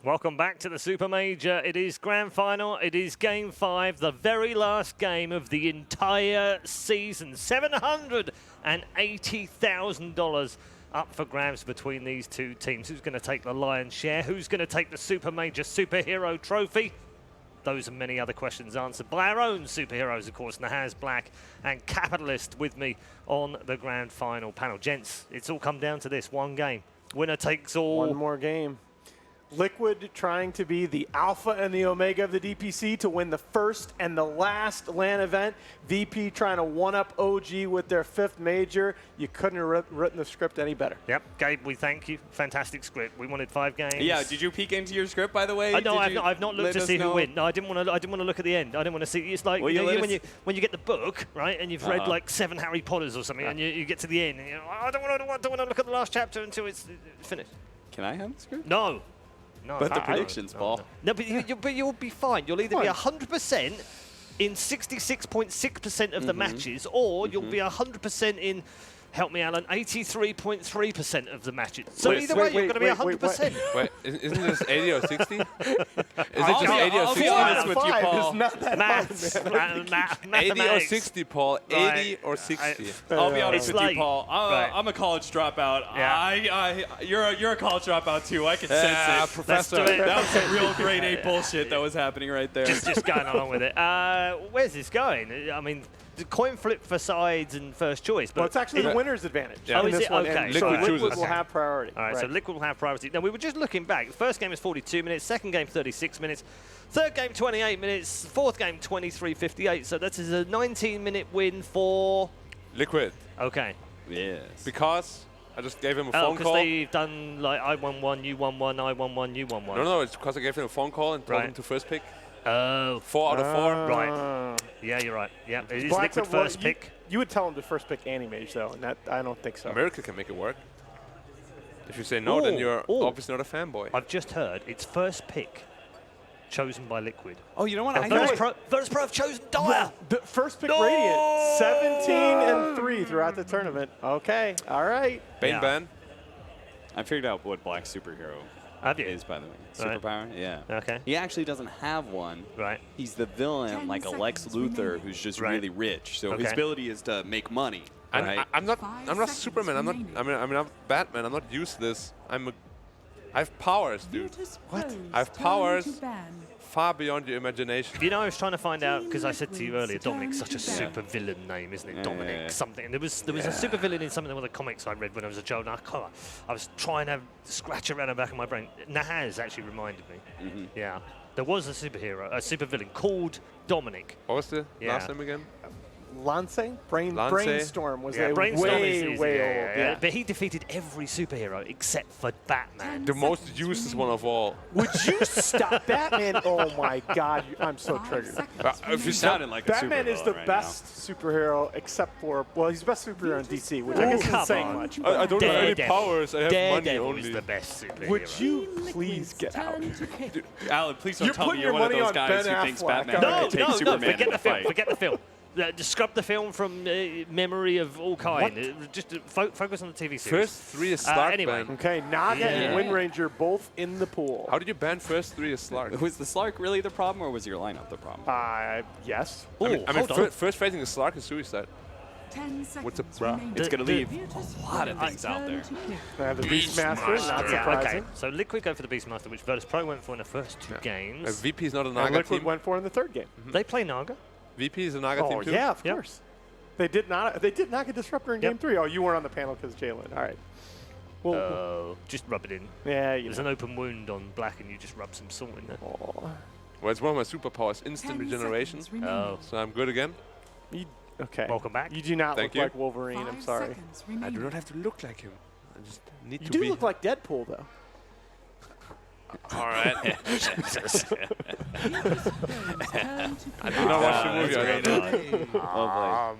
Welcome back to the Supermajor. It is Grand Final. It is Game 5, the very last game of the entire season. $780,000 up for grabs between these two teams. Who's going to take the lion's share? Who's going to take the Supermajor Superhero Trophy? Those and many other questions answered by our own superheroes, of course, Nahaz, Black, and Capitalist with me on the Grand Final panel. Gents, it's all come down to this one game. Winner takes all. One more game. Liquid trying to be the alpha and the omega of the DPC to win the first and the last LAN event. VP trying to one-up OG with their 5th major. You couldn't have written the script any better. Yep, Gabe, we thank you. Fantastic script. We wanted 5 games. Yeah, did you peek into your script, by the way? No, I've not looked to see who win. No, I didn't want to look at the end. I didn't want to see. It's like when you get the book, right, and you've read like 7 Harry Potters or something, and you get to the end, and you're like, I don't want to look at the last chapter until it's finished. Can I have the script? No. No, but the predictions, Paul. No, but you'll be fine. You'll either be 100% in 66.6% of the matches, or you'll be 100% in, help me, Alan, 83.3% of the matches. So either way, you're going to be 100%. Wait, isn't this 80 or 60? Is it just 80 or 60? Honest with you, Paul. Maths. 80 or 60, Paul. 80 or 60. I'll be honest with like, you, Paul. I'm a college dropout. Yeah. You're a college dropout too. I can sense it. Professor. That was some real grade 8 bullshit that was happening right there. Just going along with it. Where's this going? I mean, the coin flip for sides and first choice. But well, it's actually the winner's advantage. Yeah. Oh, is it? Okay. So Liquid Liquid will have priority. All right, so Liquid will have priority. Now, we were just looking back. The first game is 42 minutes, second game 36 minutes, third game 28 minutes, fourth game 23:58. So that is a 19-minute win for Liquid. Okay. Yes. Because I just gave him a phone call. Because they've done like I won one, you won one, I won one, you won one. No, it's because I gave him a phone call and told him to first pick. Oh. 4 out of 4. Right. Yeah, you're right. Yeah, it is Black's Liquid first pick. You would tell him to first pick Animage, though, and that I don't think so. America can make it work. If you say no, then you're obviously not a fanboy. I've just heard it's first pick chosen by Liquid. Oh, you know what? Virtus.pro have chosen Dire. The first pick Radiant, 17-3 throughout the tournament. Okay, all right. Bane ban. I figured out what Black's superhero is, by the way. Superpower? Yeah. Okay. He actually doesn't have one. Right. He's the villain, like a Lex Luthor, who's just really rich. So his ability is to make money. Right? I'm not Superman. I'm Batman. I'm not used to this. I have powers, dude. What? I have powers far beyond your imagination. You know, I was trying to find out, because I said to you earlier, Dominic's such a super villain name, isn't it? Dominic something. And there was a super villain in some of the comics I read when I was a child. And I was trying to scratch around the back of my brain. Nahaz actually reminded me. Yeah. There was a super villain called Dominic. What was the last name again? Lance? Brainstorm was way old. Yeah. But he defeated every superhero except for Batman. The most useless one of all. Would you stop Batman? Oh my God, I'm so triggered. If you sounded like Batman is the right best superhero except for, well, he's the best superhero in DC, which I guess isn't saying much. I don't have any powers. I have money Daredevil only. is the best superhero. Would you please get out? Dude, Alan, please don't You're tell me putting you're your one of money those on guys Ben who thinks Affleck. Batman No, can take Superman forget in the a film. fight. Forget the film. Just scrub the film from memory of all kind. Just focus on the TV series. First 3 is Slark anyway. ban. Okay, Naga and Wind Ranger both in the pool. How did you ban first 3 is Slark? Was the Slark really the problem, or was your lineup the problem? Yes. I mean first facing the Slark is suicide. 10 seconds. What's a bruh? It's going to leave a lot of things out there. The Beastmaster, not surprising. Okay, so Liquid go for the Beastmaster, which Virtus.pro went for in the first 2 games. VP is not a And Naga Liquid team. went for in the third game. They play Naga. VP is a Naga team too? Yeah, of course. They did Naga Disruptor in game 3. Oh, you weren't on the panel because Jalen. All right. Well, just rub it in. yeah, There's an open wound on Black, and you just rub some salt in there. Oh. Well, it's one of my superpowers, instant 10 regeneration. seconds remaining. So I'm good again. Okay. Welcome back. You do not Thank look you. like Wolverine. 5 I'm sorry. seconds I remaining. do not have to look like him. I just need You to do be. look like Deadpool, though. All right. I do not watch the movie. I don't know. Oh,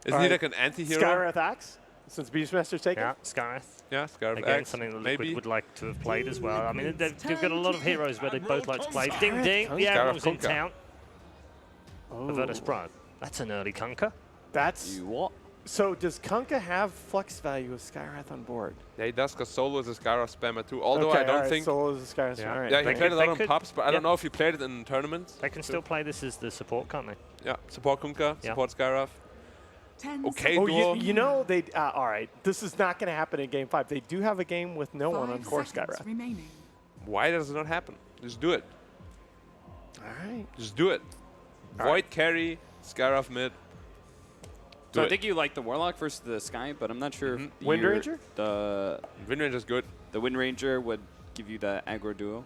Isn't he like an anti-hero? Skywrath Axe, since Beastmaster's taken. Yeah, Scareth. Yeah, Scarlet Again, Axe, something that Liquid maybe. would like to have played as well. I mean, they've got a lot of heroes where they both like to play. Ding, ding. The Admiral's in town. For Virtus.pro. That's an early conker. That's You what? So does Kunkka have flex value with Skywrath on board? Yeah, he does, because Solo is a Skywrath spammer too. Although I don't alright, think. Solo is a Skywrath. Yeah. All right. Yeah, he They played could- a lot they on could- pubs, but I don't know if he played it in tournaments. They can still play this as the support, can't they? Yeah, support Kunkka, Yeah. support Skywrath. 10 Okay, Oh, duo. you know they. All right, this is not going to happen in Game 5. They do have a game with no one on 5 core seconds Skywrath. remaining. Why does it not happen? Just do it. All right. Just do it. Void carry, Skywrath mid. So Do I it. think you like the Warlock versus the Sky, but I'm not sure if Wind you're- Ranger? The Windrange is good. Wind Ranger would give you the aggro duo.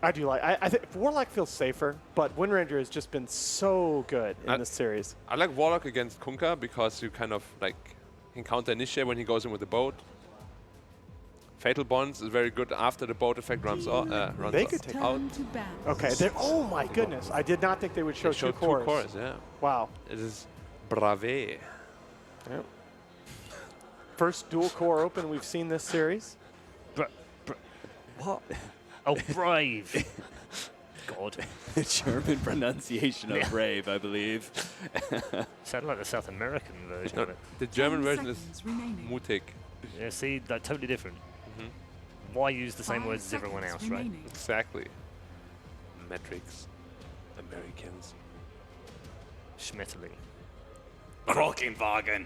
I do like. I think Warlock feels safer, but Wind Ranger has just been so good in this series. I like Warlock against Kunkka because you kind of like can counter initiate when he goes in with the boat. Fatal Bonds is very good after the boat effect runs out. They could take out. Turn to ban. Okay. Oh my goodness! I did not think they would show, Show two cores. yeah. Wow. It is brave. Yep. First dual core open we've seen this series. What? Oh, brave. God. The German pronunciation of brave, I believe. Sound like the South American version No, of it. the German 10 version is seconds remaining. mutig. Yeah, see, like, totally different. Why use the same 5 words as everyone else, seconds right? remaining. Exactly. Metrics. Americans. Schmetterling. Krockenwagen.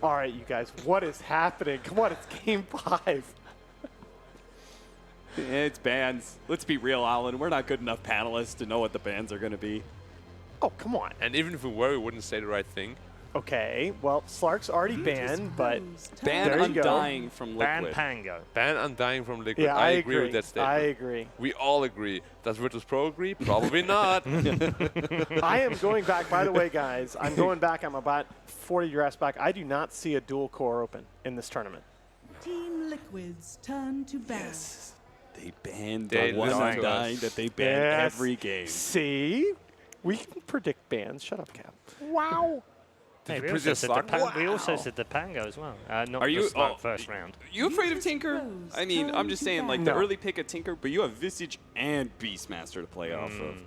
All right, you guys, what is happening? Come on, it's Game 5. It's bans. Let's be real, Alan. We're not good enough panelists to know what the bans are going to be. Oh, come on. And even if we were, we wouldn't say the right thing. Okay, well, Slark's already banned, but Ban There you go. Undying from Ban Liquid. Pango. Ban Undying from Liquid. yeah, I I agree with that statement. I agree. We all agree. Does Virtus.pro agree? Probably not. I am going back, by the way, guys, I'm going back. I'm about 40 drafts back. I do not see a dual core open in this tournament. Team Liquid's turn to ban. They banned They the one listen to Undying us. that they ban Yes. every game. See? We can predict bans. Shut up, Cap. Wow. Hey, you we, put also your said the slot? we also said the Pango as well. Not Are the you- Slug oh, first round. You afraid of Virtus Tinker? Pros I mean, I'm turn just to saying, like, ban. the No. early pick of Tinker, but you have Visage and Beastmaster to play off of.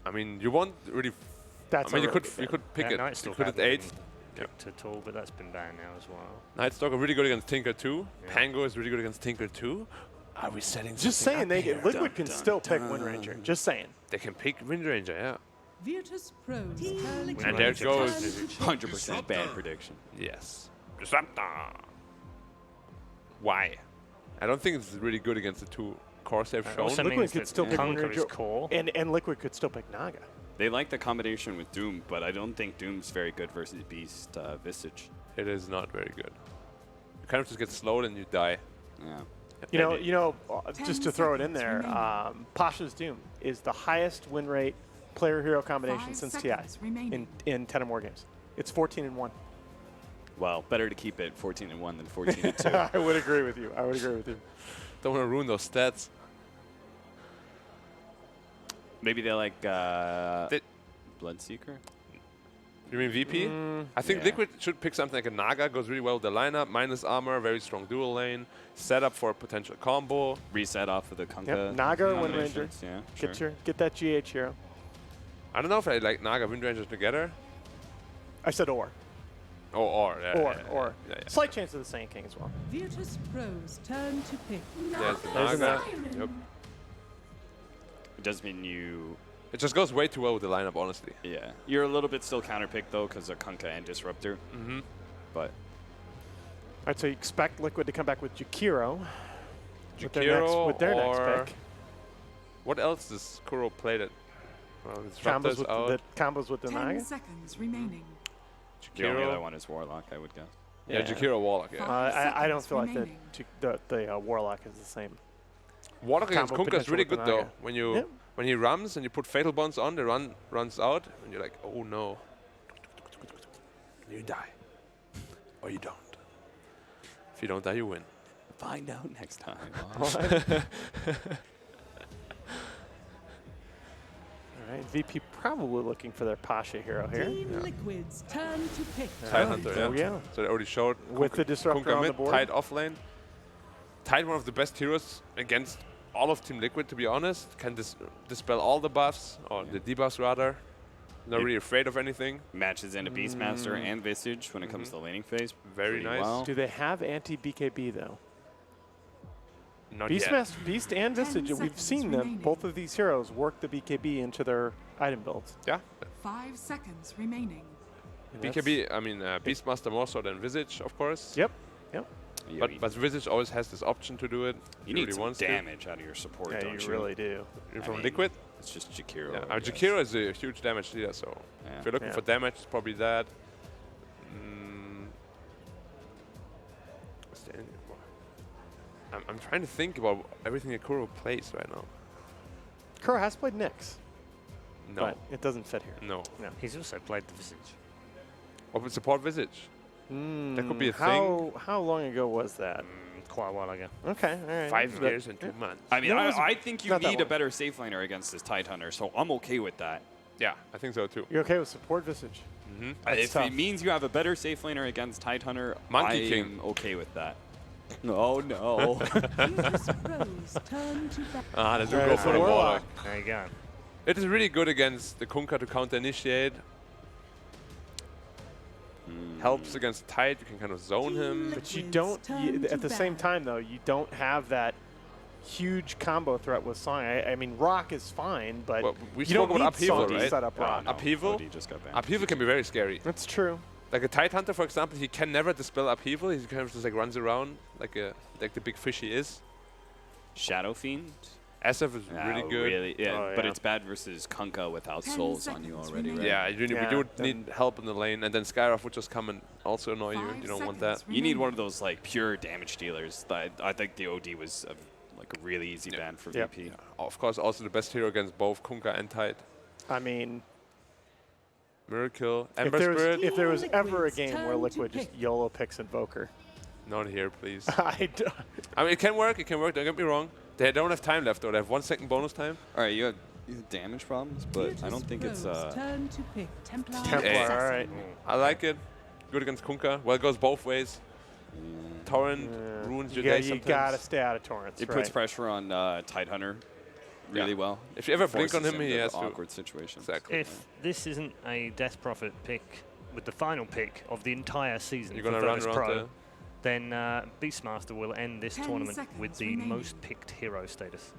I mean, you won't really. That's I mean, a you could really you could pick Yeah, it. You Nightstalker could at hasn't 8. been picked at all, but that's been banned now as well. Nightstalker really good against Tinker too. Yeah. Pango is really good against Tinker too. Are we setting Just something saying, up here? Liquid can still pick Wind Ranger. Just saying. They can pick Windranger, yeah. Virtus.pro's turn to And there ban. goes. 100% ban prediction. Yes. Disruptor. Why? I don't think it's really good against the two cores they've shown. Also Liquid means could that still pick Wind Conquer is Ranger. core. And Liquid could still pick Naga. They like the combination with Doom, but I don't think Doom's very good versus Beast Visage. It is not very good. You kind of just get slowed and you die. Yeah. You know, just to 10 throw it in seconds there, remaining. Pasha's Doom is the highest win rate player-hero combination 5 since TI seconds remaining. in 10 or more games. It's 14-1. Well, better to keep it 14-1 than 14-2. I would agree with you. I would agree with you. Don't want to ruin those stats. Maybe they like Bloodseeker? You mean VP? I think yeah. Liquid should pick something like a Naga, goes really well with the lineup, minus armor, very strong dual lane, set up for a potential combo. Reset off of the Kunkka. Yep, Naga or Wind Ranger. combinations, Yeah, sure. Get that GH hero. I don't know if I like Naga Windranger together. I said or. Oh, or. Yeah, Or. Yeah, yeah. Slight chance of the Sand King as well. Virtus.pro's turn to pick. There's the There's a Naga. Yep. It does mean you... It just goes way too well with the lineup, honestly. Yeah. You're a little bit still counterpick, though, because of Kunkka and Disruptor. Mm-hmm. But All right, so you expect Liquid to come back with Jakiro. With Jakiro their or next pick. what else does Kuro play that? Well, Combos Disruptor's with, out. combos with the 10 Naga. seconds remaining. the only Jakiro. other one is Warlock, I would guess. Yeah, Yeah. Jakiro Warlock. Yeah. I don't seconds feel like remaining. the Warlock is the same. Warlock against combo Kunkka is really potential good with though. the Naga. When he rums and you put Fatal Bonds on, the runs out, and you're like, oh no. You die. Or you don't. If you don't die, you win. Find out next time. All right, VP probably looking for their Pasha hero here. Team Liquid's turn to pick. Tidehunter, Oh, yeah. yeah. So they already showed With the Disruptor on the mid, board. Tide off lane. Tide, one of the best heroes against all of Team Liquid, to be honest. Can dispel all the buffs, or the debuffs rather. Not really afraid of anything. Matches into Beastmaster and Visage when it comes to the laning phase. Very pretty nice. well. Do they have anti-BKB, though? Not yet. Beastmaster, Beast and 10 Visage, we've seconds seen them, remaining. both of these heroes, work the BKB into their item builds. Yeah. 5 seconds remaining. And BKB, I mean, Beastmaster more so than Visage, of course. Yep. Yep. Yeah, But Visage always has this option to do it. you need really some wants damage out of your support, Yeah, don't you you? really do. to. I From mean, Liquid. It's just Jakiro. Yeah. I guess. Jakiro is a huge damage dealer, so Yeah. if you're looking Yeah. for damage, it's probably that. What's the enemy? I'm trying to think about everything that Kuro plays right now. Kuro has played Nyx, No. but it doesn't fit here. No. He's also played the Visage. What would support Visage? That could be a How long ago was that? Quite a while ago. Okay, all right. 5 But- years and 2 months. I mean, No, it was I think you not that need a long. better safe laner against this Tidehunter, so I'm okay with that. Yeah, I think so too. You're okay with support Visage? That's If tough. it means you have a better safe laner against Tidehunter, Monkey I King. am okay with that. Oh no. Virtus.pro's turn to battle. Ah, they do Right, go it's for a the Warlock. Warlock. There you go. It is really good against the Kunkka to counter initiate. Helps against Tide, you can kind of zone him. But you Liquid's don't, turn at to the same battle. time, though, you don't have that huge combo threat with Song. I mean, Rock is fine, but Well, we you don't spoke need about Upheaval, Song to right? set up Rock. No, Upheaval? OD just got banned. Upheaval can be very scary. That's true. Like a Tide Hunter, for example, he can never dispel Upheaval. He kind of just like runs around like the big fish he is. Shadow Fiend? SF is really good. Really, yeah, Oh, but yeah. it's bad versus Kunkka without 10 souls on you seconds already, right? remaining. Yeah, we Yeah, do then- need help in the lane, and then Skyroth would just come and also annoy you. 5 You don't want that. seconds You need one of those like pure damage dealers. I think the OD was like a really easy ban for Yep. VP. Of course, also the best hero against both Kunkka and Tide. I mean, Miracle, if Ember there was, Spirit. if there was ever a Liquid's game where turn to Liquid just pick. YOLO picks Invoker, Not here, please. I don't. I mean, it can work. It can work. Don't get me wrong. They don't have time left, though. They have 1 second bonus time. All right, you have damage problems, but I don't think it's Virtus.pro's turn to pick. Templar. Templar, Hey. all right. I like it. Good against Kunkka. Well, it goes both ways. Torrent ruins your day You sometimes. gotta stay out of torrents. It right. puts pressure on Tidehunter really Yeah. well. If you ever blink on Forces him, he to has to. awkward situations. Exactly. If this isn't a Death Prophet pick with the final pick of the entire season You're for gonna run Virtus around Pro, then Beastmaster will end this 10 tournament seconds with the remaining. most picked hero status.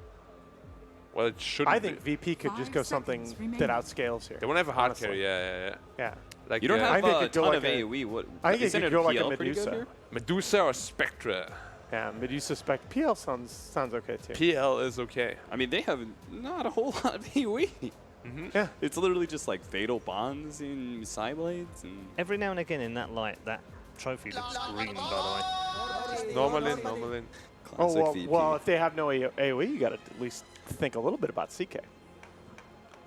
Well, it shouldn't I think be. VP could just 5 go something seconds that remaining. outscales here. They want to have a hard honestly. carry. Yeah. Yeah. Like You don't I have think a it'd go ton like of a- AoE. What? I think it isn't could go like a PL pretty good Medusa. here? Medusa or Spectra. Yeah, Medusa Spec PL sounds okay too. PL is okay. I mean, they have not a whole lot of AoE. Yeah. It's literally just like Fatal Bonds and Psyblades and... Every now and again in that light, that trophy looks green, by the way. Normally. Oh, classic well, VP. well, if they have no AoE, you got to at least think a little bit about CK.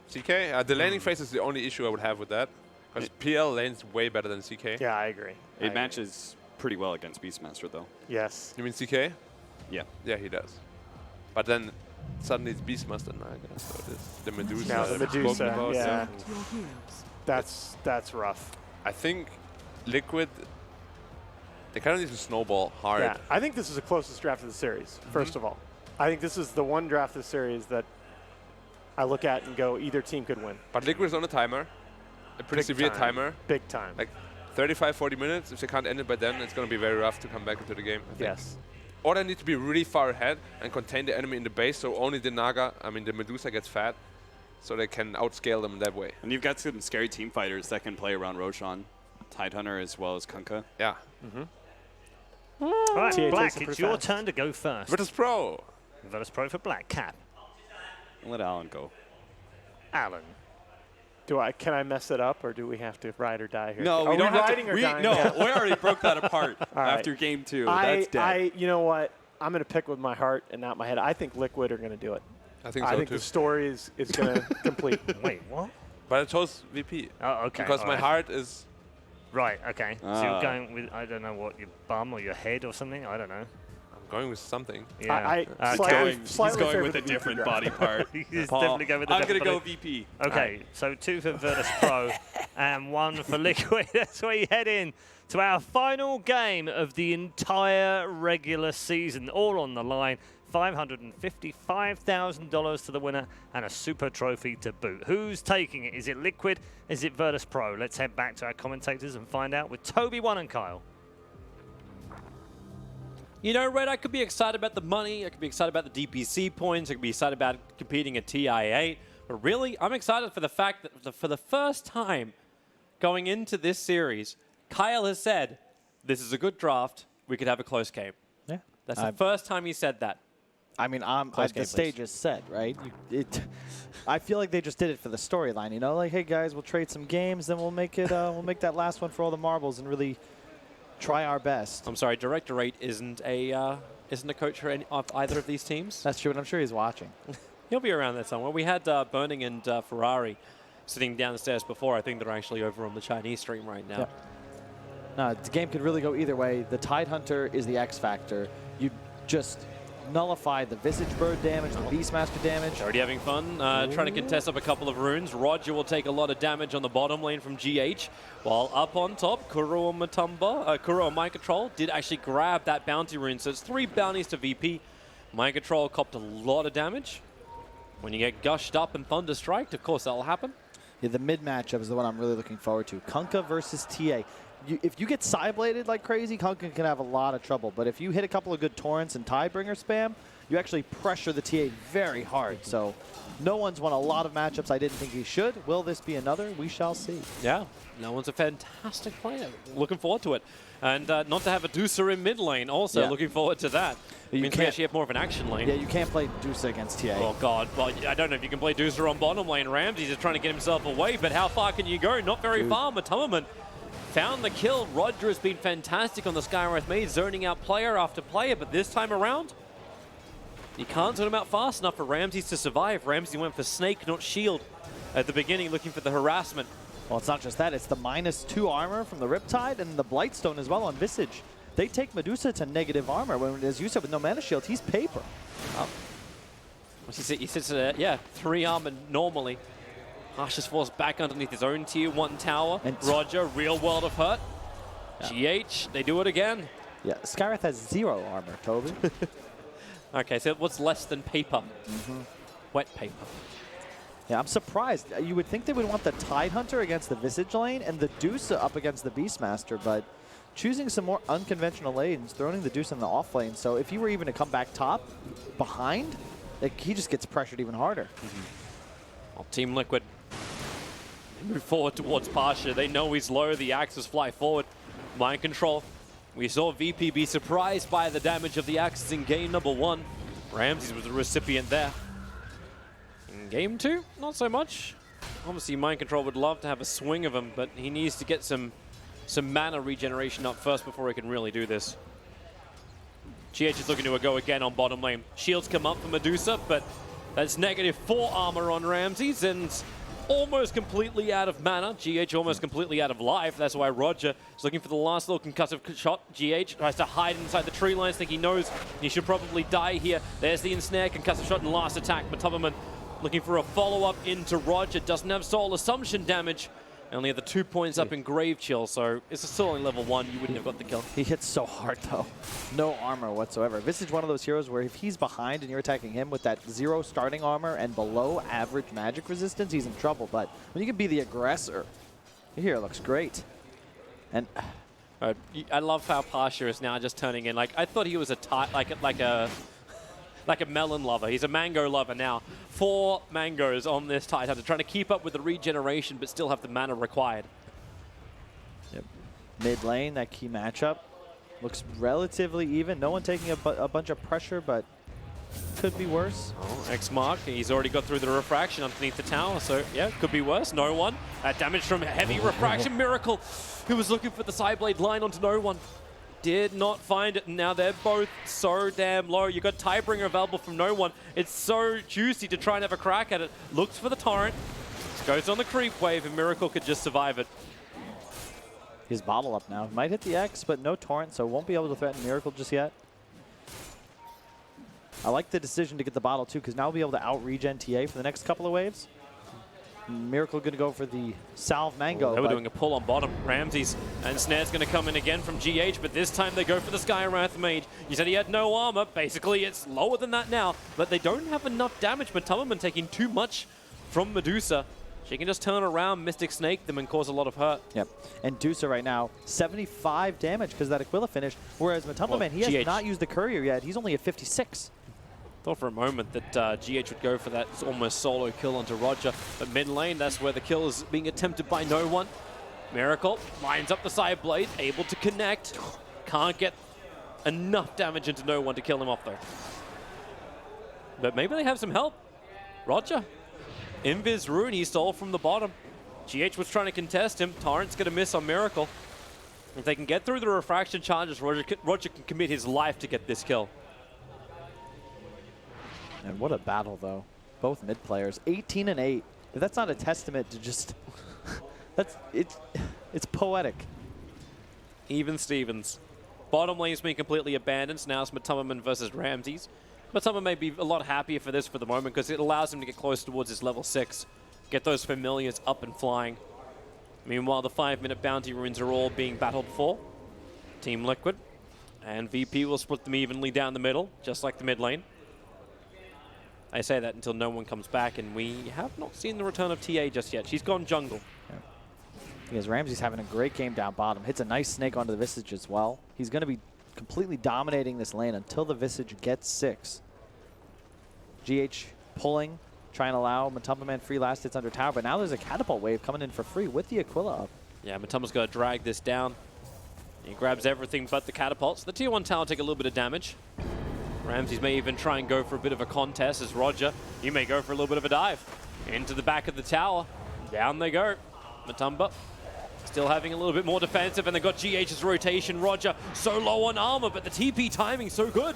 CK? The laning phase is the only issue I would have with that. Because PL lanes way better than CK. Yeah, I agree. I It agree. matches pretty well against Beastmaster, though. Yes. You mean CK? Yeah. Yeah, he does. But then suddenly it's Beastmaster Naga. So it is the Medusa. Now the that we've spoken Medusa, about. yeah. Select your heroes. That's rough. I think Liquid, they kind of need to snowball hard. Yeah, I think this is the closest draft of the series. First of all, I think this is the one draft of the series that I look at and go, either team could win. But Liquid is on a timer, a pretty Big severe time. timer. Big time. Like 35, 40 minutes. If they can't end it by then, it's going to be very rough to come back into the game. I think. Yes. Or they need to be really far ahead and contain the enemy in the base, so only the the Medusa gets fat, so they can outscale them that way. And you've got some scary team fighters that can play around Roshan, Tidehunter as well as Kunkka. Yeah. All right, TA Black, takes it it's pretty your fast. turn to go first. Virtus.pro. Virtus.pro for Black. Cap. Let Alan go. Alan. Can I mess it up, or do we have to ride or die here? No, Are we don't have riding to. or dying? No, Yeah. we already broke that apart right. after game 2. That's dead. you know what? I'm going to pick with my heart and not my head. I think Liquid are going to do it. I think I so think too. the story is going to complete. Wait, what? But I chose VP. Oh, okay. Because all my right. heart is... Right, okay. So Ah. you're going with, I don't know what, your bum or your head or something? I don't know. I'm going with something. Yeah. I Okay. slightly, He's slightly going favor with the a VP different draft. body part. He's Paul, definitely going with the I'm going to go different VP. Okay, so 2 for Virtus.pro and 1 for Liquid. That's where you head in to our final game of the entire regular season. All on the line. $555,000 to the winner, and a super trophy to boot. Who's taking it? Is it Liquid? Is it Virtus.pro? Let's head back to our commentators and find out with Toby, One, and Kyle. You know, Red, I could be excited about the money. I could be excited about the DPC points. I could be excited about competing at TI8. But really, I'm excited for the fact that for the first time going into this series, Kyle has said, this is a good draft. We could have a close game. Yeah. That's the first time he said that. I mean, the stage is set, right? I feel like they just did it for the storyline, you know? Like, hey, guys, we'll trade some games, then we'll make it. We'll make that last one for all the marbles and really try our best. I'm sorry, Director 8 isn't a coach for of either of these teams. That's true, and I'm sure he's watching. He'll be around there somewhere. We had Burning and Ferrari sitting downstairs before. I think they're actually over on the Chinese stream right now. Yep. No, the game could really go either way. The Tidehunter is the X factor. You just nullify the Visage Bird damage, the Beastmaster damage. Already having fun, trying to contest up a couple of runes. Roger will take a lot of damage on the bottom lane from GH, while up on top, Kuro and Mind Control did actually grab that bounty rune. So it's 3 bounties to VP. Mind Control copped a lot of damage. When you get gushed up and Thunder Striked, of course that'll happen. Yeah, the mid matchup is the one I'm really looking forward to. Kunkka versus TA. If you get Psy-Bladed like crazy, Kunkka can have a lot of trouble. But if you hit a couple of good Torrents and Tidebringer spam, you actually pressure the TA very hard. So no one's won a lot of matchups I didn't think he should. Will this be another? We shall see. Yeah, no one's a fantastic player. Looking forward to it. And not to have a Deucer in mid lane also. Yeah. Looking forward to that. You means we actually have more of an action lane. Yeah, you can't play Deucer against TA. Oh, God. Well, I don't know if you can play Deucer on bottom lane. Ramsey's just trying to get himself away, but how far can you go? Not very far. Matummerman found the kill. Roger has been fantastic on the Skywrath Maze, zoning out player after player, but this time around, you can't zone him out fast enough for Ramses to survive. Ramsey went for Snake, not Shield, at the beginning, looking for the harassment. Well, it's not just that. It's the -2 armor from the Riptide and the Blightstone as well on Visage. They take Medusa to negative armor. When, as you said, with no mana shield, he's paper. He sits at, yeah, 3 armor normally. Harsh is forced back underneath his own tier 1 tower. And Roger, real world of hurt. Yeah. GH, they do it again. Yeah, Skywrath has 0 armor, Toby. Okay, so what's less than paper? Wet paper. Yeah, I'm surprised. You would think they would want the Tidehunter against the Visage lane and the Deuce up against the Beastmaster, but choosing some more unconventional lanes, throwing the Deuce in the off lane. So if he were even to come back top, behind, like, he just gets pressured even harder. Well, Team Liquid move forward towards Pasha. They know he's low. The axes fly forward. Mind Control. We saw VP be surprised by the damage of the axes in game number 1. Ramses was the recipient there. In game 2, not so much. Obviously, Mind Control would love to have a swing of him, but he needs to get some mana regeneration up first before he can really do this. GH is looking to go again on bottom lane. Shields come up for Medusa, but that's -4 armor on Ramses and almost completely out of mana. GH almost completely out of life. That's why Roger is looking for the last little concussive shot. GH tries to hide inside the tree lines. Think he knows he should probably die here. There's the ensnare, concussive shot, and last attack. Matummerman looking for a follow-up into Roger. Doesn't have soul assumption damage. Only had the 2 points up in Grave Chill, so it's still only level 1. You wouldn't have got the kill. He hits so hard, though. No armor whatsoever. This is one of those heroes where if he's behind and you're attacking him with that 0 starting armor and below average magic resistance, he's in trouble. But when you can be the aggressor, your hero looks great. And I love how Pasha is now just turning in. Like, I thought he was like a melon lover. He's a mango lover now. 4 mangoes on this Tidehunter, trying to keep up with the regeneration but still have the mana required. Yep. Mid lane, that key matchup. Looks relatively even. No one taking a bunch of pressure, but could be worse. Oh, X-Mark, he's already got through the refraction underneath the tower, so yeah, could be worse. No one. Damage from heavy refraction. Miracle, who was looking for the Psyblade line onto no one. Did not find it. Now they're both so damn low. You got Tidebringer available from no one. It's so juicy to try and have a crack at it. Looks for the torrent. Goes on the creep wave, and Miracle could just survive it. His bottle up now. Might hit the X, but no torrent, so won't be able to threaten Miracle just yet. I like the decision to get the bottle too, because now we'll be able to out-regen TA for the next couple of waves. Miracle going to go for the Salve Mango. They were doing a pull on bottom. Ramses and Snare's going to come in again from GH, but this time they go for the Skywrath Mage. You said he had no armor. Basically, it's lower than that now, but they don't have enough damage. Matumberman taking too much from Medusa. She can just turn around, Mystic Snake them, and cause a lot of hurt. Yep. And Dusa right now, 75 damage because that Aquila finished, whereas Matumberman, he has not used the Courier yet. He's only at 56. Thought for a moment that GH would go for that almost solo kill onto Roger, but mid lane, that's where the kill is being attempted by no one. Miracle lines up the side blade, able to connect. Can't get enough damage into no one to kill him off though. But maybe they have some help. Roger. Invis Rune, he stole from the bottom. GH was trying to contest him. Torrent's going to miss on Miracle. If they can get through the refraction charges, Roger can commit his life to get this kill. And what a battle, though. Both mid players, 18 and 8. If that's not a testament to just, it's poetic. Even Stevens. Bottom lane's been completely abandoned. So now it's Matumberman versus Ramses. Matumberman may be a lot happier for this for the moment because it allows him to get close towards his level 6. Get those familiars up and flying. Meanwhile, the 5-minute bounty runes are all being battled for. Team Liquid and VP will split them evenly down the middle, just like the mid lane. I say that until no one comes back, and we have not seen the return of TA just yet. She's gone jungle. Yeah. Because Ramsey's having a great game down bottom. Hits a nice snake onto the Visage as well. He's going to be completely dominating this lane until the Visage gets 6. GH pulling, trying to allow Matumberman free last hits under tower, but now there's a catapult wave coming in for free with the Aquila up. Yeah, Matumba's got to drag this down. He grabs everything but the catapults. The tier 1 tower take a little bit of damage. Ramses may even try and go for a bit of a contest as Roger, you may go for a little bit of a dive. Into the back of the tower. Down they go. Matumba still having a little bit more defensive, and they've got GH's rotation. Roger so low on armor, but the TP timing so good.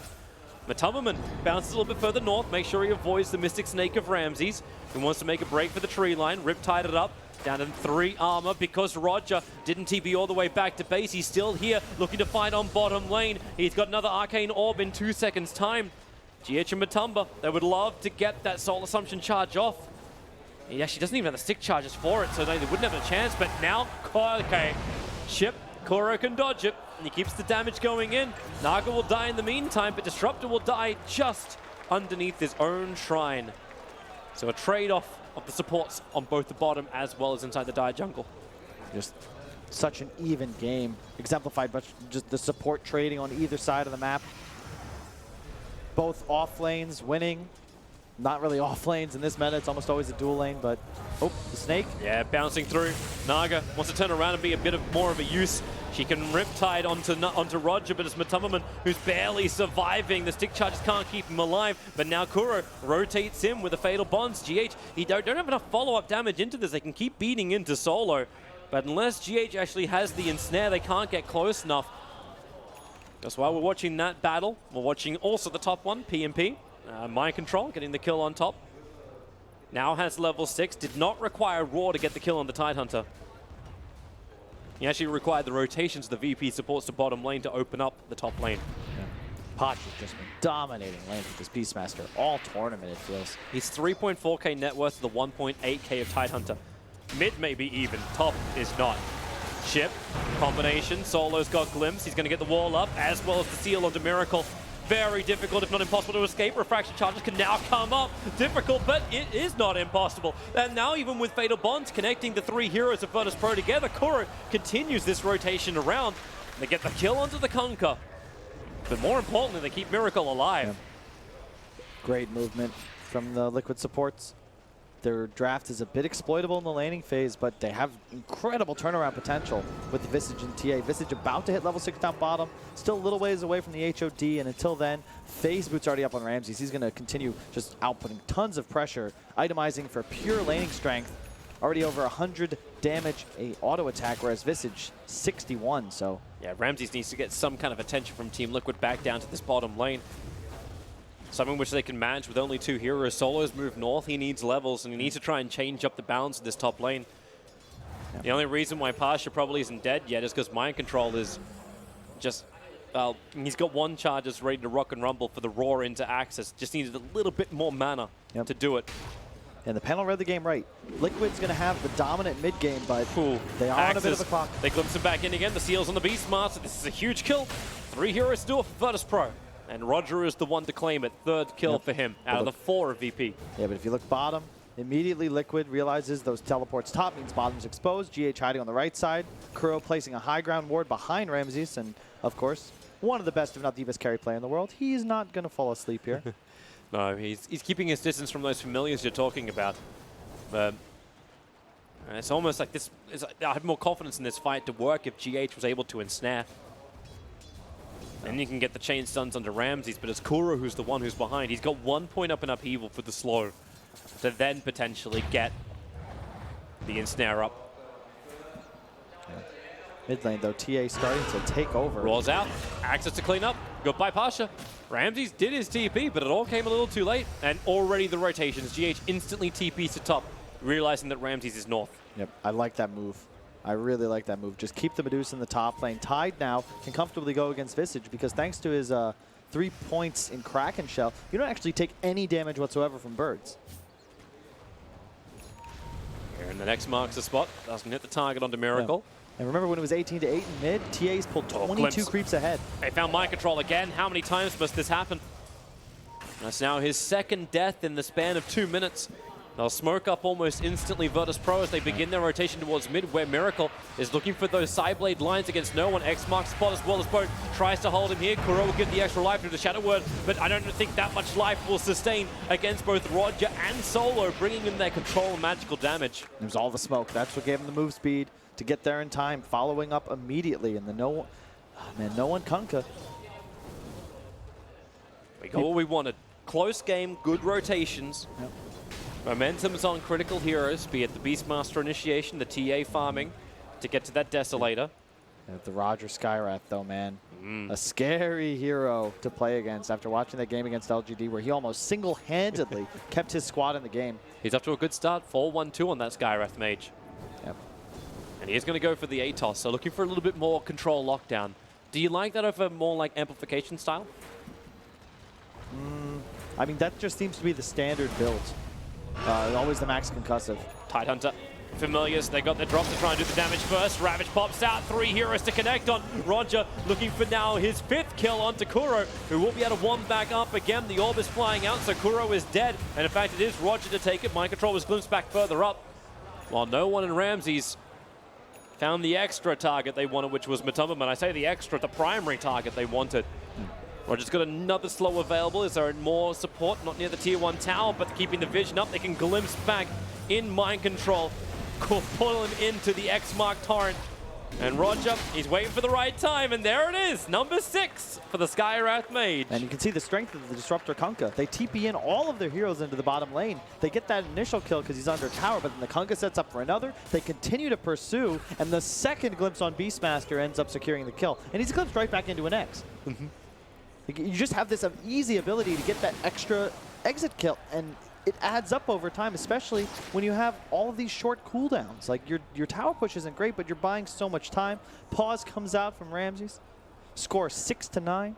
Matumberman bounces a little bit further north, make sure he avoids the Mystic Snake of Ramses, who wants to make a break for the tree line. Riptide it up. Down to 3 armor because Roger didn't TP all the way back to base. He's still here looking to fight on bottom lane. He's got another Arcane Orb in 2 seconds time. GH and Matumba, they would love to get that Soul Assumption charge off. He actually doesn't even have the stick charges for it, so they wouldn't have a chance. But now, okay, Chip, Kuro can dodge it, and he keeps the damage going in. Naga will die in the meantime, but Disruptor will die just underneath his own shrine. So a trade-off of the supports on both the bottom as well as inside the Dire jungle. Just such an even game, exemplified by just the support trading on either side of the map. Both off lanes winning. Not really off lanes in this meta, it's almost always a dual lane, but oh, the snake. Yeah, bouncing through. Naga wants to turn around and be a bit more of a use. She can Riptide onto Roger, but it's Matumberman who's barely surviving. The stick charges can't keep him alive, but now Kuro rotates him with the Fatal Bonds. GH, he don't have enough follow-up damage into this. They can keep beating into solo, but unless GH actually has the ensnare, they can't get close enough. That's why we're watching that battle. We're watching also the top one, PMP. Mind Control getting the kill on top. Now has level 6. Did not require Raw to get the kill on the Tidehunter. He actually required the rotations of the VP supports to bottom lane to open up the top lane. Yeah. Poch has just been dominating lanes with this Beastmaster all tournament, it feels. He's 3.4k net worth to the 1.8k of Tidehunter. Mid may be even, top is not. Chip, combination, Solo's got Glimpse. He's going to get the wall up as well as the seal onto Miracle. Very difficult, if not impossible, to escape. Refraction charges can now come up. Difficult, but it is not impossible. And now, even with Fatal Bonds connecting the 3 heroes of Virtus.pro together, Kuro continues this rotation around. They get the kill onto the Kunkka. But more importantly, they keep Miracle alive. Yeah. Great movement from the Liquid supports. Their draft is a bit exploitable in the laning phase, but they have incredible turnaround potential with the Visage and TA. Visage about to hit level 6 down bottom, still a little ways away from the HOD, and until then, Phase Boot's already up on Ramses. He's going to continue just outputting tons of pressure, itemizing for pure laning strength. Already over 100 damage, a auto attack, whereas Visage 61, so. Yeah, Ramses needs to get some kind of attention from Team Liquid back down to this bottom lane. Something which they can manage with only 2 heroes. Solo's moved north, he needs levels, and he needs to try and change up the balance of this top lane. Yep. The only reason why Pasha probably isn't dead yet is because Mind Control is just, well, he's got 1 charges ready to rock and rumble for the roar into Axis. Just needed a little bit more mana to do it. And the panel read the game right. Liquid's going to have the dominant mid game, but they are on a bit of a clock. They glimpse him back in again. The Seals on the Beastmaster. This is a huge kill. 3 heroes still for Virtus.pro. And Roger is the one to claim it. 3rd kill for him out of the 4 of VP. Yeah, but if you look bottom, immediately Liquid realizes those teleports top means bottom's exposed. GH hiding on the right side. Kuro placing a high ground ward behind Ramses. And, of course, one of the best, if not the best carry player in the world. He's not going to fall asleep here. No, he's keeping his distance from those familiars you're talking about. But it's almost like this. I have more confidence in this fight to work if GH was able to ensnare. And you can get the chain stuns onto Ramses, but it's Kuro who's the one who's behind. He's got 1 point up in upheaval for the slow to then potentially get the ensnare up. Mid lane, though, TA starting to take over. Rolls out, access to clean up. Goodbye, Pasha. Ramses did his TP, but it all came a little too late. And already the rotations. GH instantly TPs to top, realizing that Ramses is north. Yep, I like that move. I really like that move. Just keep the Medusa in the top lane. Tide now can comfortably go against Visage because thanks to his 3 points in Kraken Shell, you don't actually take any damage whatsoever from birds. Here in the next marks the spot. Doesn't hit the target onto Miracle. Yeah. And remember when it was 18 to 8 in mid, TA's pulled 22 creeps ahead. They found mind control again. How many times must this happen? That's now his 2nd death in the span of 2 minutes. They'll smoke up almost instantly Virtus.pro as they begin their rotation towards mid, where Miracle is looking for those Psyblade lines against no one. X marks spot as well as Boat. Tries to hold him here. Kuro will get the extra life through the Shadow Word, but I don't think that much life will sustain against both Roger and Solo, bringing in their control and magical damage. It was all the smoke. That's what gave him the move speed to get there in time, following up immediately. And the no one Kunkka. We got what we wanted. Close game, good rotations. Yep. Momentum's on critical heroes, be it the Beastmaster initiation, the TA farming, to get to that Desolator. The Roger Skywrath, though, man. A scary hero to play against after watching that game against LGD where he almost single-handedly kept his squad in the game. He's off to a good start, 4-1-2 on that Skywrath Mage. Yep. And he is going to go for the ATOS, so looking for a little bit more control lockdown. Do you like that over more like amplification style? I mean, that just seems to be the standard build. Always the max concussive. Tidehunter, Familiars, they got the drop to try and do the damage first. Ravage pops out, 3 heroes to connect on. Roger looking for now his 5th kill onto Kuro, who will be able to one back up again. The orb is flying out, so Kuro is dead. And in fact, it is Roger to take it. Mind control was glimpsed back further up. While no one in Ramses found the extra target they wanted, which was Matumba. When I say the extra, the primary target they wanted. Roger's got another slow available. Is there more support? Not near the tier 1 tower, but keeping the vision up, they can glimpse back in mind control. Pull him into the X-Mark Torrent. And Roger, he's waiting for the right time, and there it is, number 6 for the Skywrath Mage. And you can see the strength of the Disruptor Kunkka. They TP in all of their heroes into the bottom lane. They get that initial kill because he's under tower, but then the Kunkka sets up for another. They continue to pursue, and the second glimpse on Beastmaster ends up securing the kill. And he's glimpsed right back into an X. You just have this easy ability to get that extra exit kill, and it adds up over time, especially when you have all of these short cooldowns. Like your tower push isn't great, but you're buying so much time. Pause comes out from Ramses. Score 6-9.